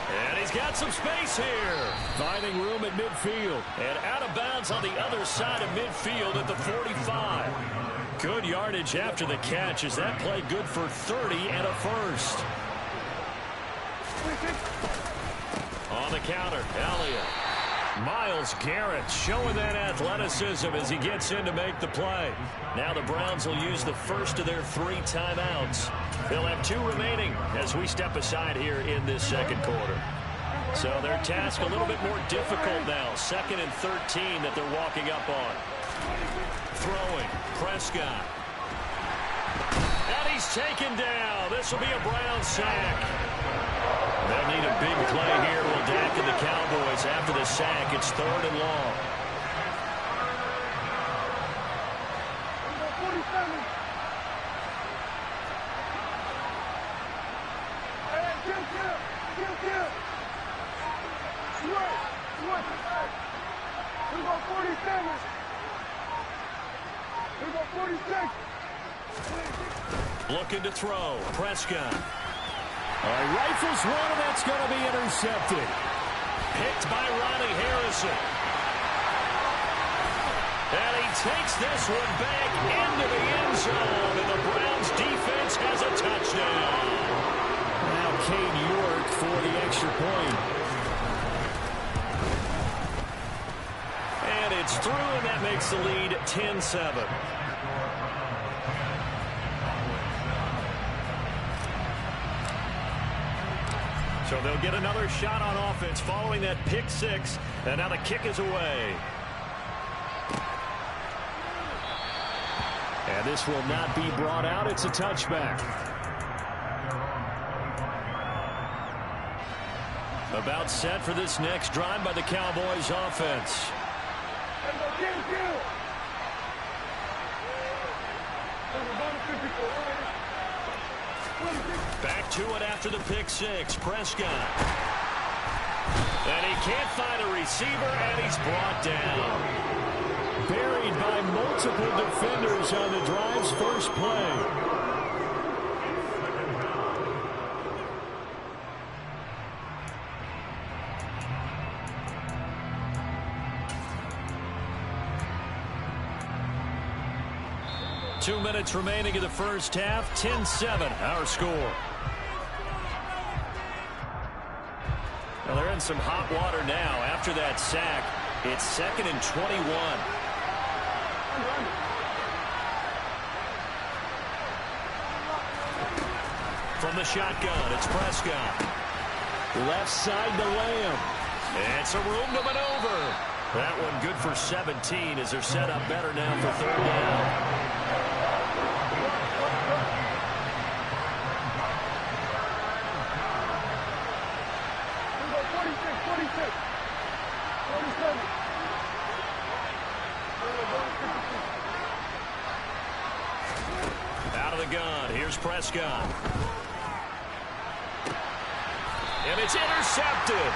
And he's got some space here. Finding room at midfield. And out of bounds on the other side of midfield at the 45. Good yardage after the catch. Is that play good for 30 and a first? On the counter, Elliott. Myles Garrett showing that athleticism as he gets in to make the play. Now the Browns will use the first of their 3 timeouts. They'll have 2 remaining as we step aside here in this second quarter. So their task a little bit more difficult now. 2nd and 13 that they're walking up on. Throwing, Prescott. And he's taken down. This will be a Brown sack. They'll need a big play here. Will Dak and the Cowboys after the sack. It's 3rd and long. Looking to throw. Prescott. Rifles one, and that's going to be intercepted. Picked by Ronnie Harrison. And he takes this one back into the end zone, and the Browns defense Lawrence has a touchdown. Now Cade York for the extra point. And it's through, and that makes the lead 10-7. So they'll get another shot on offense following that pick six, and now the kick is away. And this will not be brought out. It's a touchback. About set for this next drive by the Cowboys offense. Back to it after the pick six. Prescott. And he can't find a receiver, and he's brought down. Buried by multiple defenders on the drive's first play. Two minutes remaining in the first half. 10-7, our score. Well, they're in some hot water now. After that sack, it's 2nd and 21. From the shotgun, it's Prescott. Left side to Lamb. It's a room to maneuver. That one good for 17 as they're set up better now for third down. Out of the gun, here's Prescott. And it's intercepted.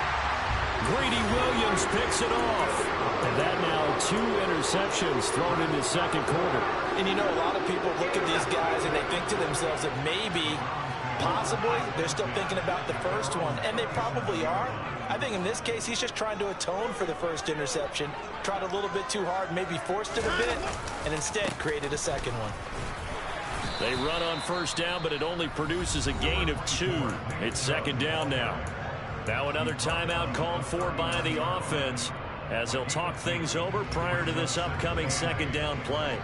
Greedy Williams picks it off. And that now 2 interceptions thrown in the second quarter. And you know, a lot of people look at these guys and they think to themselves that maybe, possibly, they're still thinking about the first one. And they probably are. I think in this case, he's just trying to atone for the first interception. Tried a little bit too hard, maybe forced it a bit, and instead created a second one. They run on first down, but it only produces a gain of 2. It's second down now. Now another timeout called for by the offense as they'll talk things over prior to this upcoming second down play.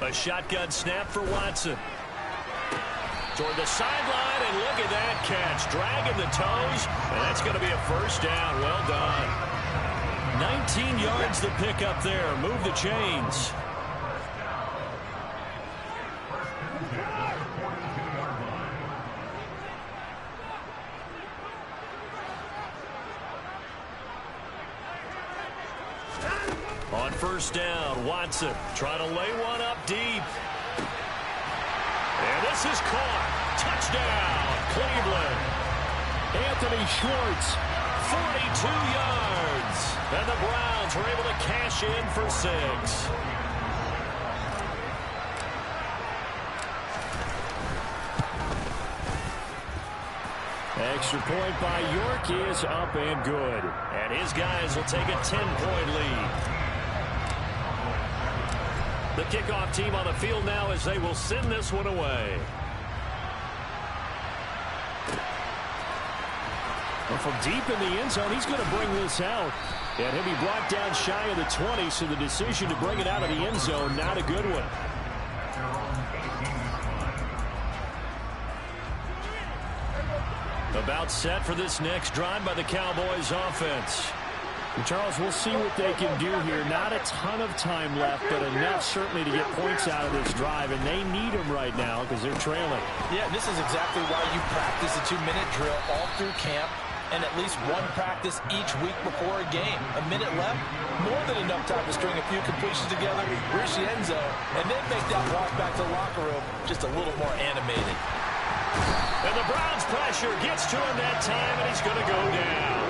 A shotgun snap for Watson. Toward the sideline, and look at that catch. Dragging the toes, and that's going to be a first down. Well done. 19 yards to pick up there. Move the chains. On first down, Watson trying to lay one up deep. And this is caught. Touchdown, Cleveland. Anthony Schwartz. 42 yards. And the Browns were able to cash in for 6. Extra point by York is up and good. And his guys will take a 10-point lead. The kickoff team on the field now as they will send this one away. Well, from deep in the end zone, he's going to bring this out. And he'll be brought down shy of the 20, so the decision to bring it out of the end zone, not a good one. About set for this next drive by the Cowboys offense. And Charles, we'll see what they can do here. Not a ton of time left, but enough certainly to get points out of this drive, and they need them right now because they're trailing. Yeah, this is exactly why you practice a 2-minute drill all through camp and at least one practice each week before a game. A minute left, more than enough time to string a few completions together, reach the end zone, and then make that walk back to the locker room just a little more animated. And the Browns pressure gets to him that time, and he's going to go down.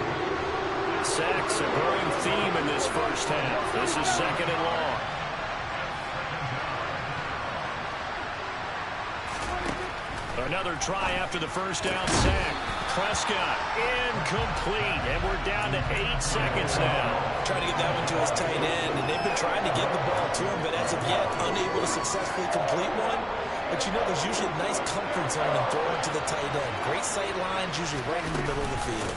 Sacks a growing theme in this first half. This is second and long. Another try after the first down sack. Prescott incomplete, and we're down to 8 seconds now. Trying to get that one to his tight end, and they've been trying to get the ball to him, but as of yet, unable to successfully complete one. But you know, there's usually a nice comfort zone in throwing to the tight end. Great sight lines, usually right in the middle of the field.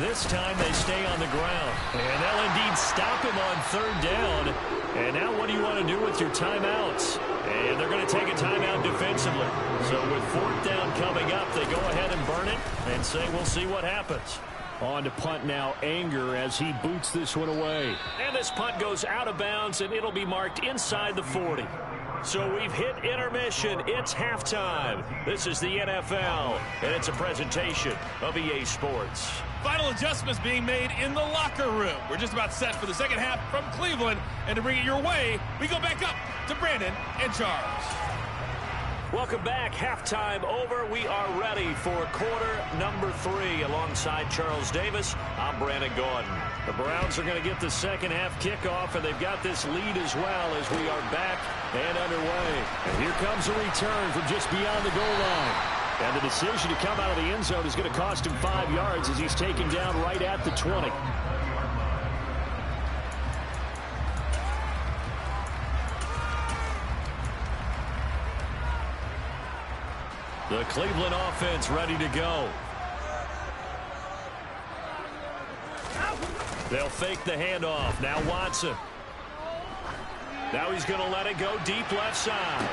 This time they stay on the ground, and they'll indeed stop him on third down. And now what do you want to do with your timeouts? And they're going to take a timeout defensively. So with fourth down coming up, they go ahead and burn it and say we'll see what happens. On to punt now, Anger, as he boots this one away. And this punt goes out of bounds, and it'll be marked inside the 40. So we've hit intermission. It's halftime. This is the NFL, and it's a presentation of EA Sports. Final adjustments being made in the locker room. We're just about set for the second half from Cleveland. And to bring it your way, we go back up to Brandon and Charles. Welcome back. Halftime over. We are ready for quarter number 3. Alongside Charles Davis, I'm Brandon Gordon. The Browns are going to get the second half kickoff, and they've got this lead as well as we are back and underway. And here comes a return from just beyond the goal line. And the decision to come out of the end zone is going to cost him 5 yards as he's taken down right at the 20. The Cleveland offense ready to go. They'll fake the handoff. Now Watson. Now he's going to let it go deep left side.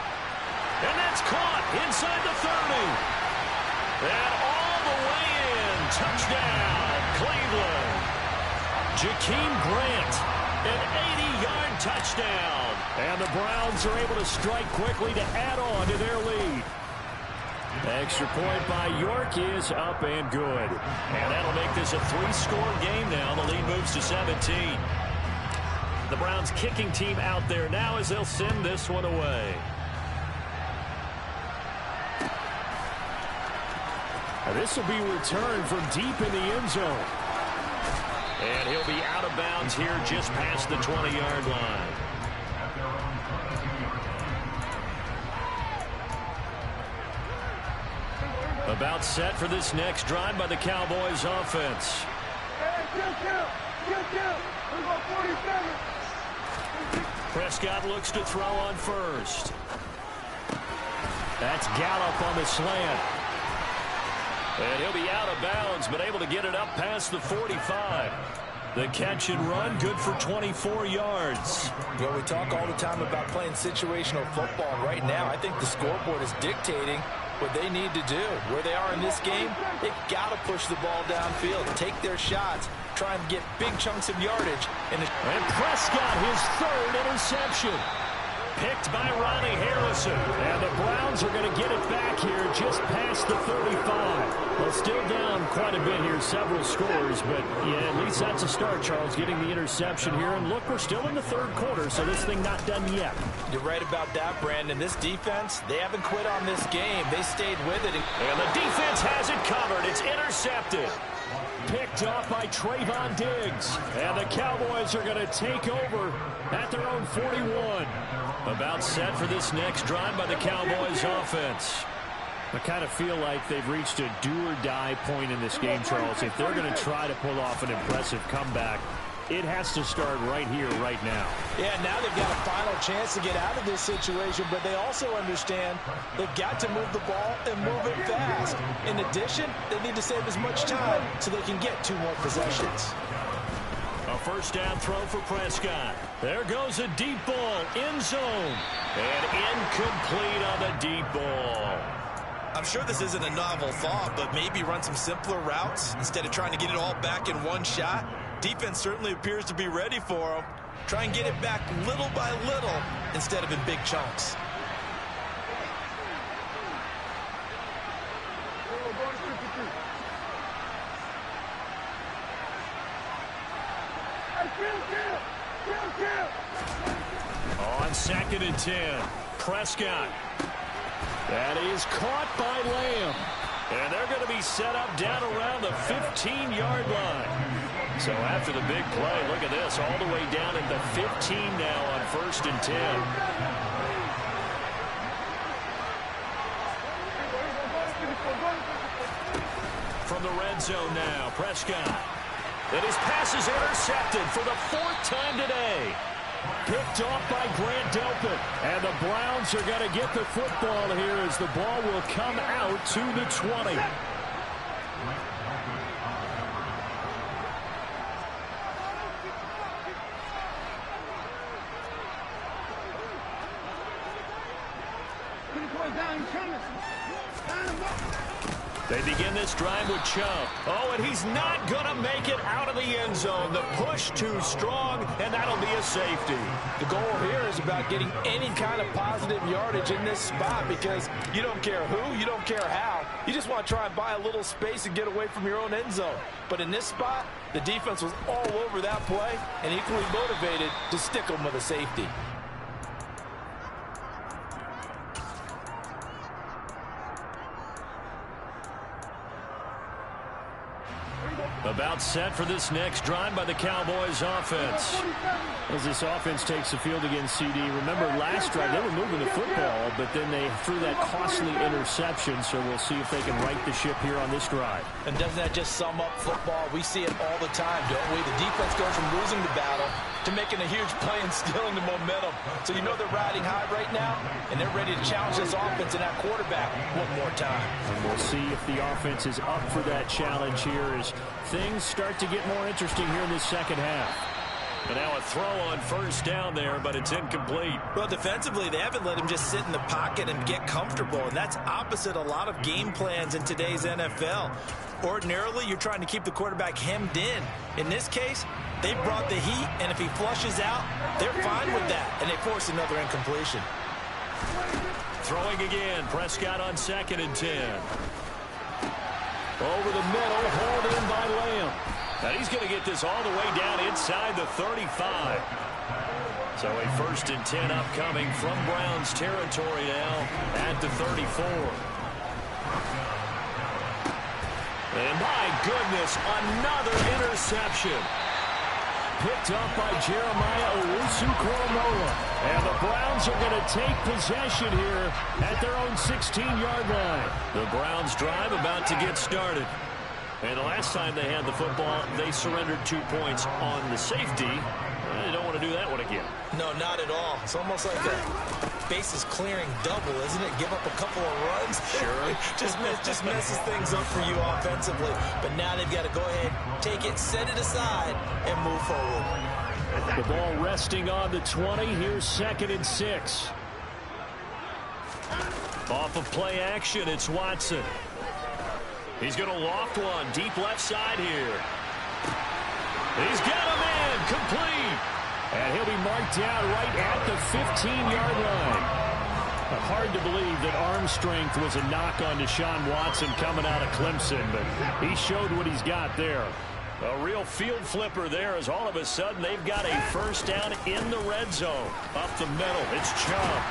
And that's caught inside the 30. And all the way in. Touchdown, Cleveland. Jakeem Grant, an 80-yard touchdown. And the Browns are able to strike quickly to add on to their lead. Extra point by York is up and good. And that'll make this a 3-score game now. The lead moves to 17. The Browns kicking team out there now as they'll send this one away. This will be returned from deep in the end zone. And he'll be out of bounds here just past the 20-yard line. About set for this next drive by the Cowboys offense. Prescott looks to throw on first. That's Gallup on the slant. And he'll be out of bounds, but able to get it up past the 45. The catch and run, good for 24 yards. Well, we talk all the time about playing situational football. Right now, I think the scoreboard is dictating what they need to do. Where they are in this game, they've got to push the ball downfield, take their shots, try and get big chunks of yardage. And Prescott, his third interception. Picked by Ronnie Harrison. And the Browns are going to get it back here just past the 35. Well, still down quite a bit here, several scores, but yeah, at least that's a start, Charles, getting the interception here. And look, we're still in the third quarter, so this thing not done yet. You're right about that, Brandon. This defense, they haven't quit on this game. They stayed with it. And the defense has it covered. It's intercepted. Picked off by Trayvon Diggs. And the Cowboys are going to take over at their own 41. About set for this next drive by the Cowboys offense. I kind of feel like they've reached a do-or-die point in this game, Charles. If they're going to try to pull off an impressive comeback, it has to start right here, right now. Yeah, now they've got a final chance to get out of this situation, but they also understand they've got to move the ball and move it fast. In addition, they need to save as much time so they can get 2 more possessions. A first down throw for Prescott. There goes a deep ball, end zone. And incomplete on the deep ball. I'm sure this isn't a novel thought, but maybe run some simpler routes instead of trying to get it all back in one shot. Defense certainly appears to be ready for them. Try and get it back little by little instead of in big chunks. On 2nd and 10, Prescott. That is caught by Lamb. And they're going to be set up down around the 15-yard line. So after the big play, look at this, all the way down at the 15 now on 1st and 10. from the red zone now. Prescott. And his pass is intercepted for the 4th time today. Picked off by Grant Delpit. And the Browns are going to get the football here as the ball will come out to the 20. They begin this drive with Chubb. Oh, and he's not going to make it out of the end zone. The push too strong, and that'll be a safety. The goal here is about getting any kind of positive yardage in this spot because you don't care who, you don't care how. You just want to try and buy a little space and get away from your own end zone. But in this spot, the defense was all over that play and equally motivated to stick them with a safety. About set for this next drive by the Cowboys offense. As this offense takes the field against CD, remember last drive they were moving the football, but then they threw that costly interception, so we'll see if they can right the ship here on this drive. And doesn't that just sum up football? We see it all the time, don't we? The defense goes from losing the battle to making a huge play and stealing the momentum. So you know they're riding high right now, and they're ready to challenge this offense and that quarterback one more time. And we'll see if the offense is up for that challenge here as things start to get more interesting here in this second half. And now a throw on first down there, but it's incomplete. Well, defensively, they haven't let him just sit in the pocket and get comfortable, and that's opposite a lot of game plans in today's NFL. Ordinarily, you're trying to keep the quarterback hemmed in. In this case, they brought the heat, and if he flushes out, they're fine with that, and they force another incompletion. Throwing again, Prescott on 2nd and 10. Over the middle, hauled in by Lamb. And he's going to get this all the way down inside the 35. So a 1st and 10 upcoming from Browns territory now at the 34. And my goodness, another interception. Picked up by Jeremiah Owusu-Koramoah. And the Browns are going to take possession here at their own 16-yard line. The Browns drive about to get started. And the last time they had the football, they surrendered 2 points on the safety. They don't want to do that one again. No, not at all. It's almost like a bases clearing double, isn't it? Give up a couple of runs. Sure. just messes things up for you offensively. But now they've got to go ahead, take it, set it aside, and move forward. The ball resting on the 20. Here's 2nd and 6. Off of play action, it's Watson. He's going to loft one deep left side here. He's got a man complete. And he'll be marked down right at the 15-yard line. Hard to believe that arm strength was a knock on Deshaun Watson coming out of Clemson, but he showed what he's got there. A real field flipper there as all of a sudden they've got a 1st down in the red zone. Up the middle, it's Chubb.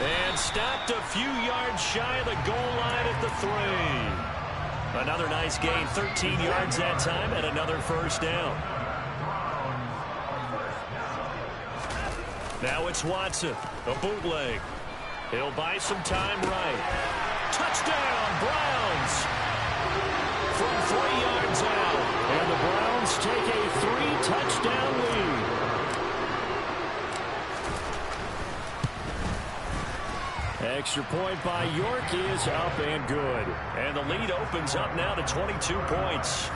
And stopped a few yards shy of the goal line at the 3. Another nice gain, 13 yards that time, and another 1st down. Now it's Watson, a bootleg. He'll buy some time right. Touchdown, Browns! From 3 yards out. And the Browns take a 3-touchdown lead. Extra point by York is up and good. And the lead opens up now to 22 points.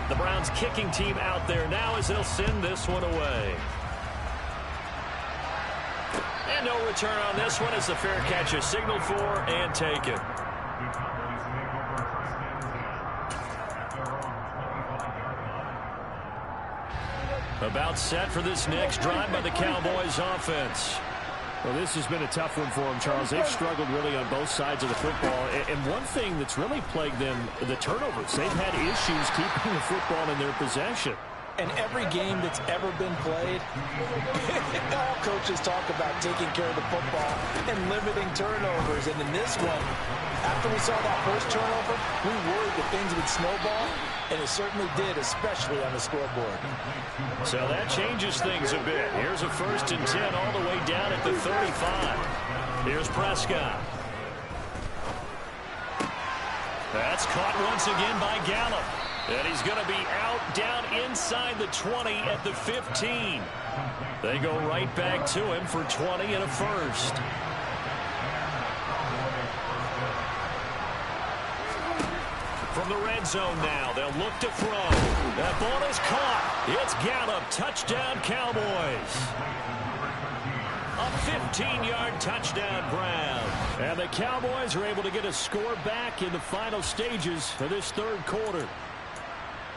The Browns kicking team out there now as they'll send this one away. And no return on this one as the fair catch is signaled for and taken. About set for this next drive by the Cowboys offense. Well, this has been a tough one for them, Charles. They've struggled really on both sides of the football. And one thing that's really plagued them, the turnovers. They've had issues keeping the football in their possession. And every game that's ever been played, all coaches talk about taking care of the football and limiting turnovers. And in this one, after we saw that first turnover, we worried that things would snowball, and it certainly did, especially on the scoreboard. So that changes things a bit. Here's a 1st and 10 all the way down at the 35. Here's Prescott. That's caught once again by Gallup. And he's going to be out down inside the 20 at the 15. They go right back to him for 20 and a first. From the red zone now, they'll look to throw. That ball is caught. It's Gallup. Touchdown, Cowboys. A 15-yard touchdown, Brown. And the Cowboys are able to get a score back in the final stages for this third quarter.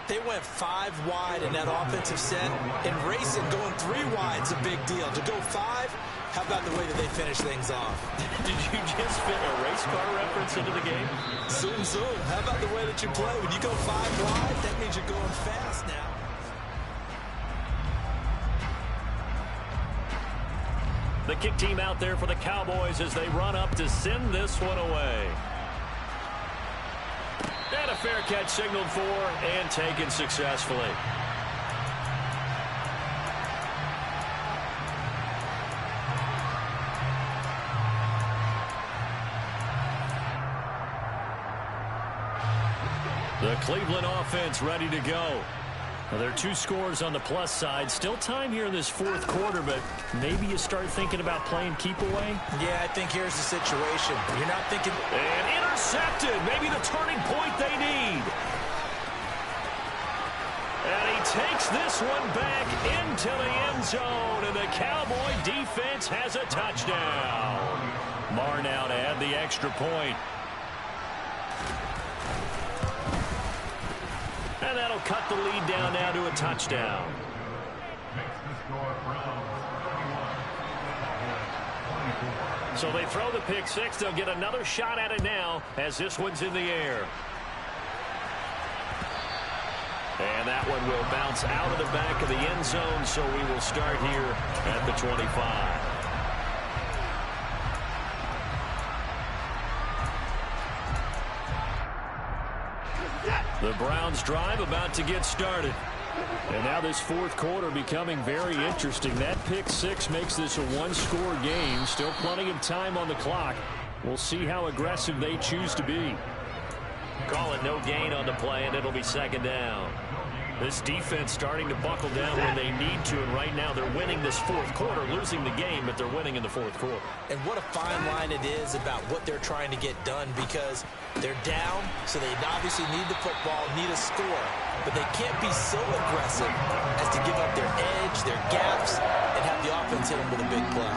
They went 5 wide in that offensive set. And racing going 3 wide is a big deal. To go 5, how about the way that they finish things off? Did you just fit a race car reference into the game? Zoom, zoom. How about the way that you play? When you go 5 wide, that means you're going fast now. The kick team out there for the Cowboys as they run up to send this one away. And a fair catch signaled for and taken successfully. The Cleveland offense ready to go. Well, there are 2 scores on the plus side. Still time here in this fourth quarter, but maybe you start thinking about playing keep away? Yeah, I think here's the situation. You're not thinking... And intercepted. Maybe the turning point they need. And he takes this one back into the end zone, and the Cowboy defense has a touchdown. Marr now to add the extra point. And that'll cut the lead down now to a touchdown. So they throw the pick 6. They'll get another shot at it now as this one's in the air. And that one will bounce out of the back of the end zone, so we will start here at the 25. The Browns drive about to get started. And now this fourth quarter becoming very interesting. That pick 6 makes this a 1-score game. Still plenty of time on the clock. We'll see how aggressive they choose to be. Call it no gain on the play, and it'll be second down. This defense starting to buckle down when they need to, and right now they're winning this fourth quarter, losing the game, but they're winning in the fourth quarter. And what a fine line it is about what they're trying to get done, because they're down, so they obviously need the football, need a score, but they can't be so aggressive as to give up their edge, their gaps, and have the offense hit them with a big play.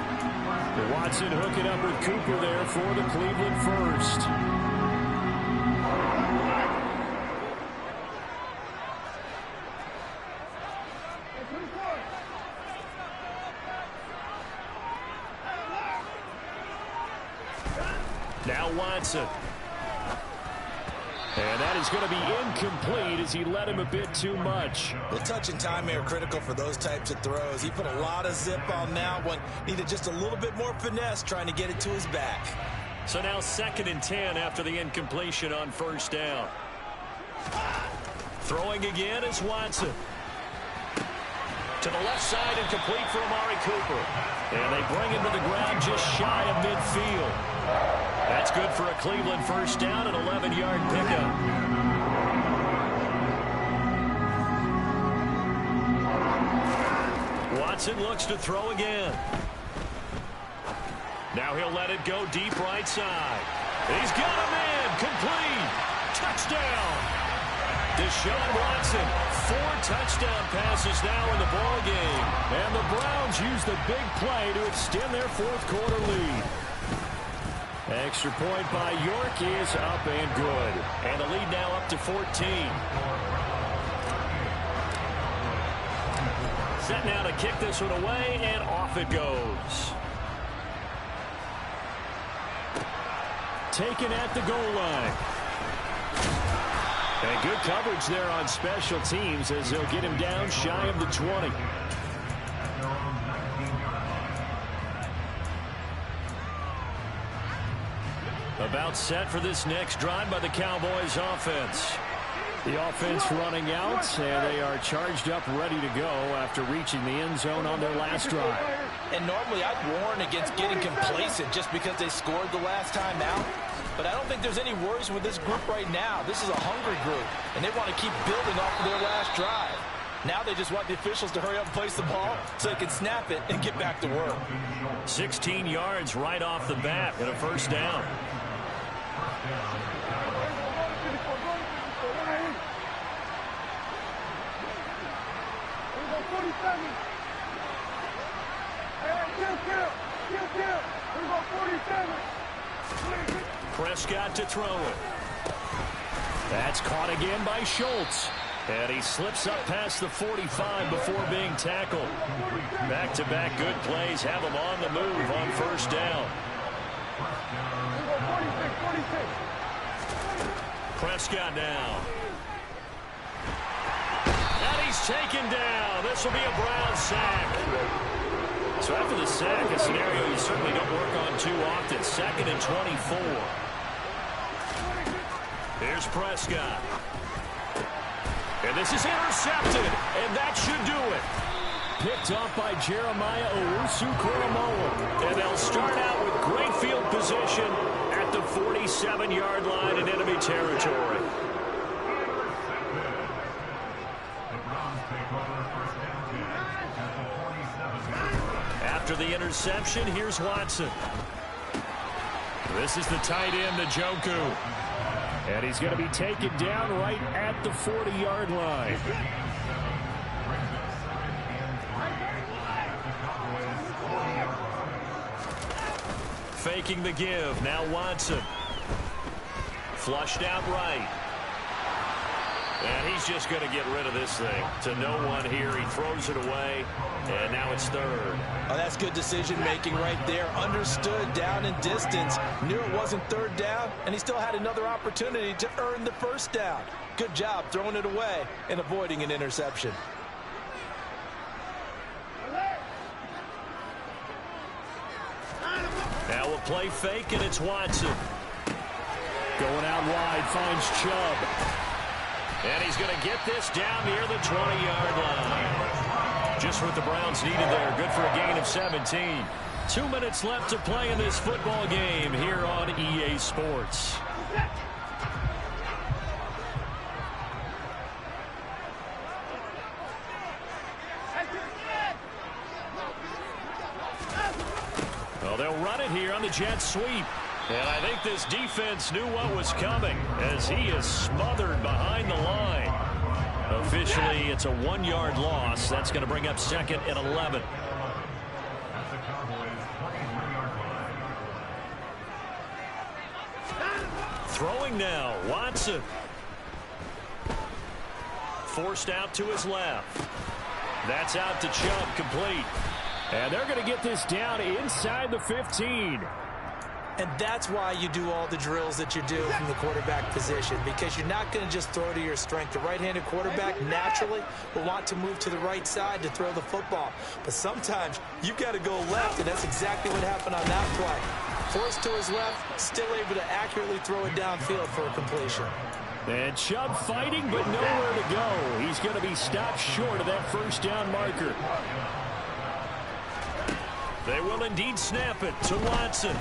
Watson hooking up with Cooper there for the Cleveland first. Now Watson. And that is going to be incomplete as he led him a bit too much. Well, touch and time are critical for those types of throws. He put a lot of zip on that one. Needed just a little bit more finesse trying to get it to his back. So now 2nd and 10 after the incompletion on first down. Throwing again is Watson. To the left side and complete for Amari Cooper. And they bring him to the ground just shy of midfield. That's good for a Cleveland first down, an 11-yard pickup. Watson looks to throw again. Now he'll let it go deep right side. He's got a man. Complete. Touchdown. Deshaun Watson, 4 touchdown passes now in the ball game. And the Browns use the big play to extend their fourth quarter lead. Extra point by York is up and good. And the lead now up to 14. Set now to kick this one away, and off it goes. Taken at the goal line. And good coverage there on special teams as they'll get him down shy of the 20. About set for this next drive by the Cowboys offense. The offense running out, and they are charged up, ready to go after reaching the end zone on their last drive. And normally I'd warn against getting complacent just because they scored the last time out. But I don't think there's any worries with this group right now. This is a hungry group, and they want to keep building off of their last drive. Now they just want the officials to hurry up and place the ball so they can snap it and get back to work. 16 yards right off the bat and a first down. Prescott to throw it. That's caught again by Schultz. And he slips up past the 45 before being tackled. Back-to-back good plays have him on the move on first down. Prescott now. And he's taken down. This will be a Brown sack. So after the sack, a scenario you certainly don't work on too often. 2nd and 24. Here's Prescott. And this is intercepted, and that should do it. Picked off by Jeremiah Owusu-Koramoah. And they'll start out with great field position at the 47-yard line in enemy territory. After the interception, here's Watson. This is the tight end, Njoku. And he's going to be taken down right at the 40-yard line. Faking the give. Now Watson. Flushed out right. And he's just going to get rid of this thing. To no one here. He throws it away. And now it's 3rd. Oh, that's good decision-making right there. Understood down and distance. Knew it wasn't 3rd down, and he still had another opportunity to earn the first down. Good job throwing it away and avoiding an interception. Now a play fake, and it's Watson. Going out wide, finds Chubb. And he's going to get this down near the 20-yard line. Just what the Browns needed there. Good for a gain of 17. 2 minutes left to play in this football game here on EA Sports. Well, they'll run it here on the jet sweep. And I think this defense knew what was coming as he is smothered behind the line. Officially, it's a 1-yard loss. That's going to bring up 2nd and 11. Throwing now, Watson. Forced out to his left. That's out to Chubb, complete. And they're going to get this down inside the 15. And that's why you do all the drills that you do from the quarterback position, because you're not going to just throw to your strength. The right-handed quarterback naturally will want to move to the right side to throw the football. But sometimes you've got to go left, and that's exactly what happened on that play. Forced to his left, still able to accurately throw it downfield for a completion. And Chubb fighting, but nowhere to go. He's going to be stopped short of that first down marker. They will indeed snap it to Watson.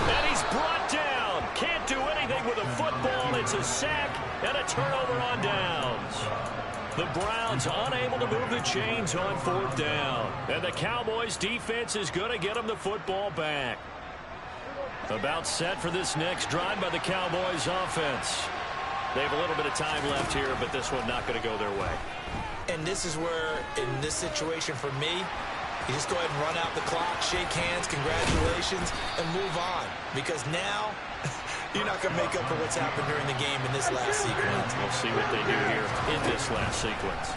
And he's brought down. Can't do anything with a football. It's a sack and a turnover on downs. The Browns unable to move the chains on 4th down. And the Cowboys defense is going to get them the football back. About set for this next drive by the Cowboys offense. They have a little bit of time left here, but this one not going to go their way. And this is where, in this situation for me, you just go ahead and run out the clock, shake hands, congratulations, and move on. Because now, you're not going to make up for what's happened during the game in this last sequence. We'll see what they do here in this last sequence.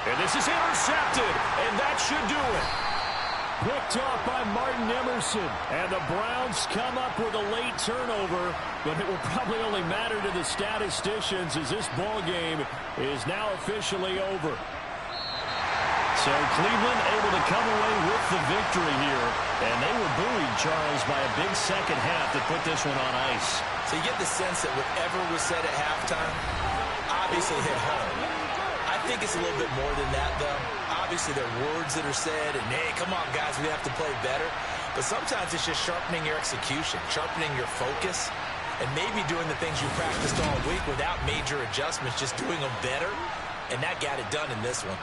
And this is intercepted, and that should do it. Picked off by Martin Emerson. And the Browns come up with a late turnover, but it will probably only matter to the statisticians as this ball game is now officially over. So Cleveland able to come away with the victory here. And they were buoyed, Charles, by a big second half that put this one on ice. So you get the sense that whatever was said at halftime, basically hit home. I think it's a little bit more than that, though. Obviously, there are words that are said, and, hey, come on, guys, we have to play better. But sometimes it's just sharpening your execution, sharpening your focus, and maybe doing the things you practiced all week without major adjustments, just doing them better, and that got it done in this one.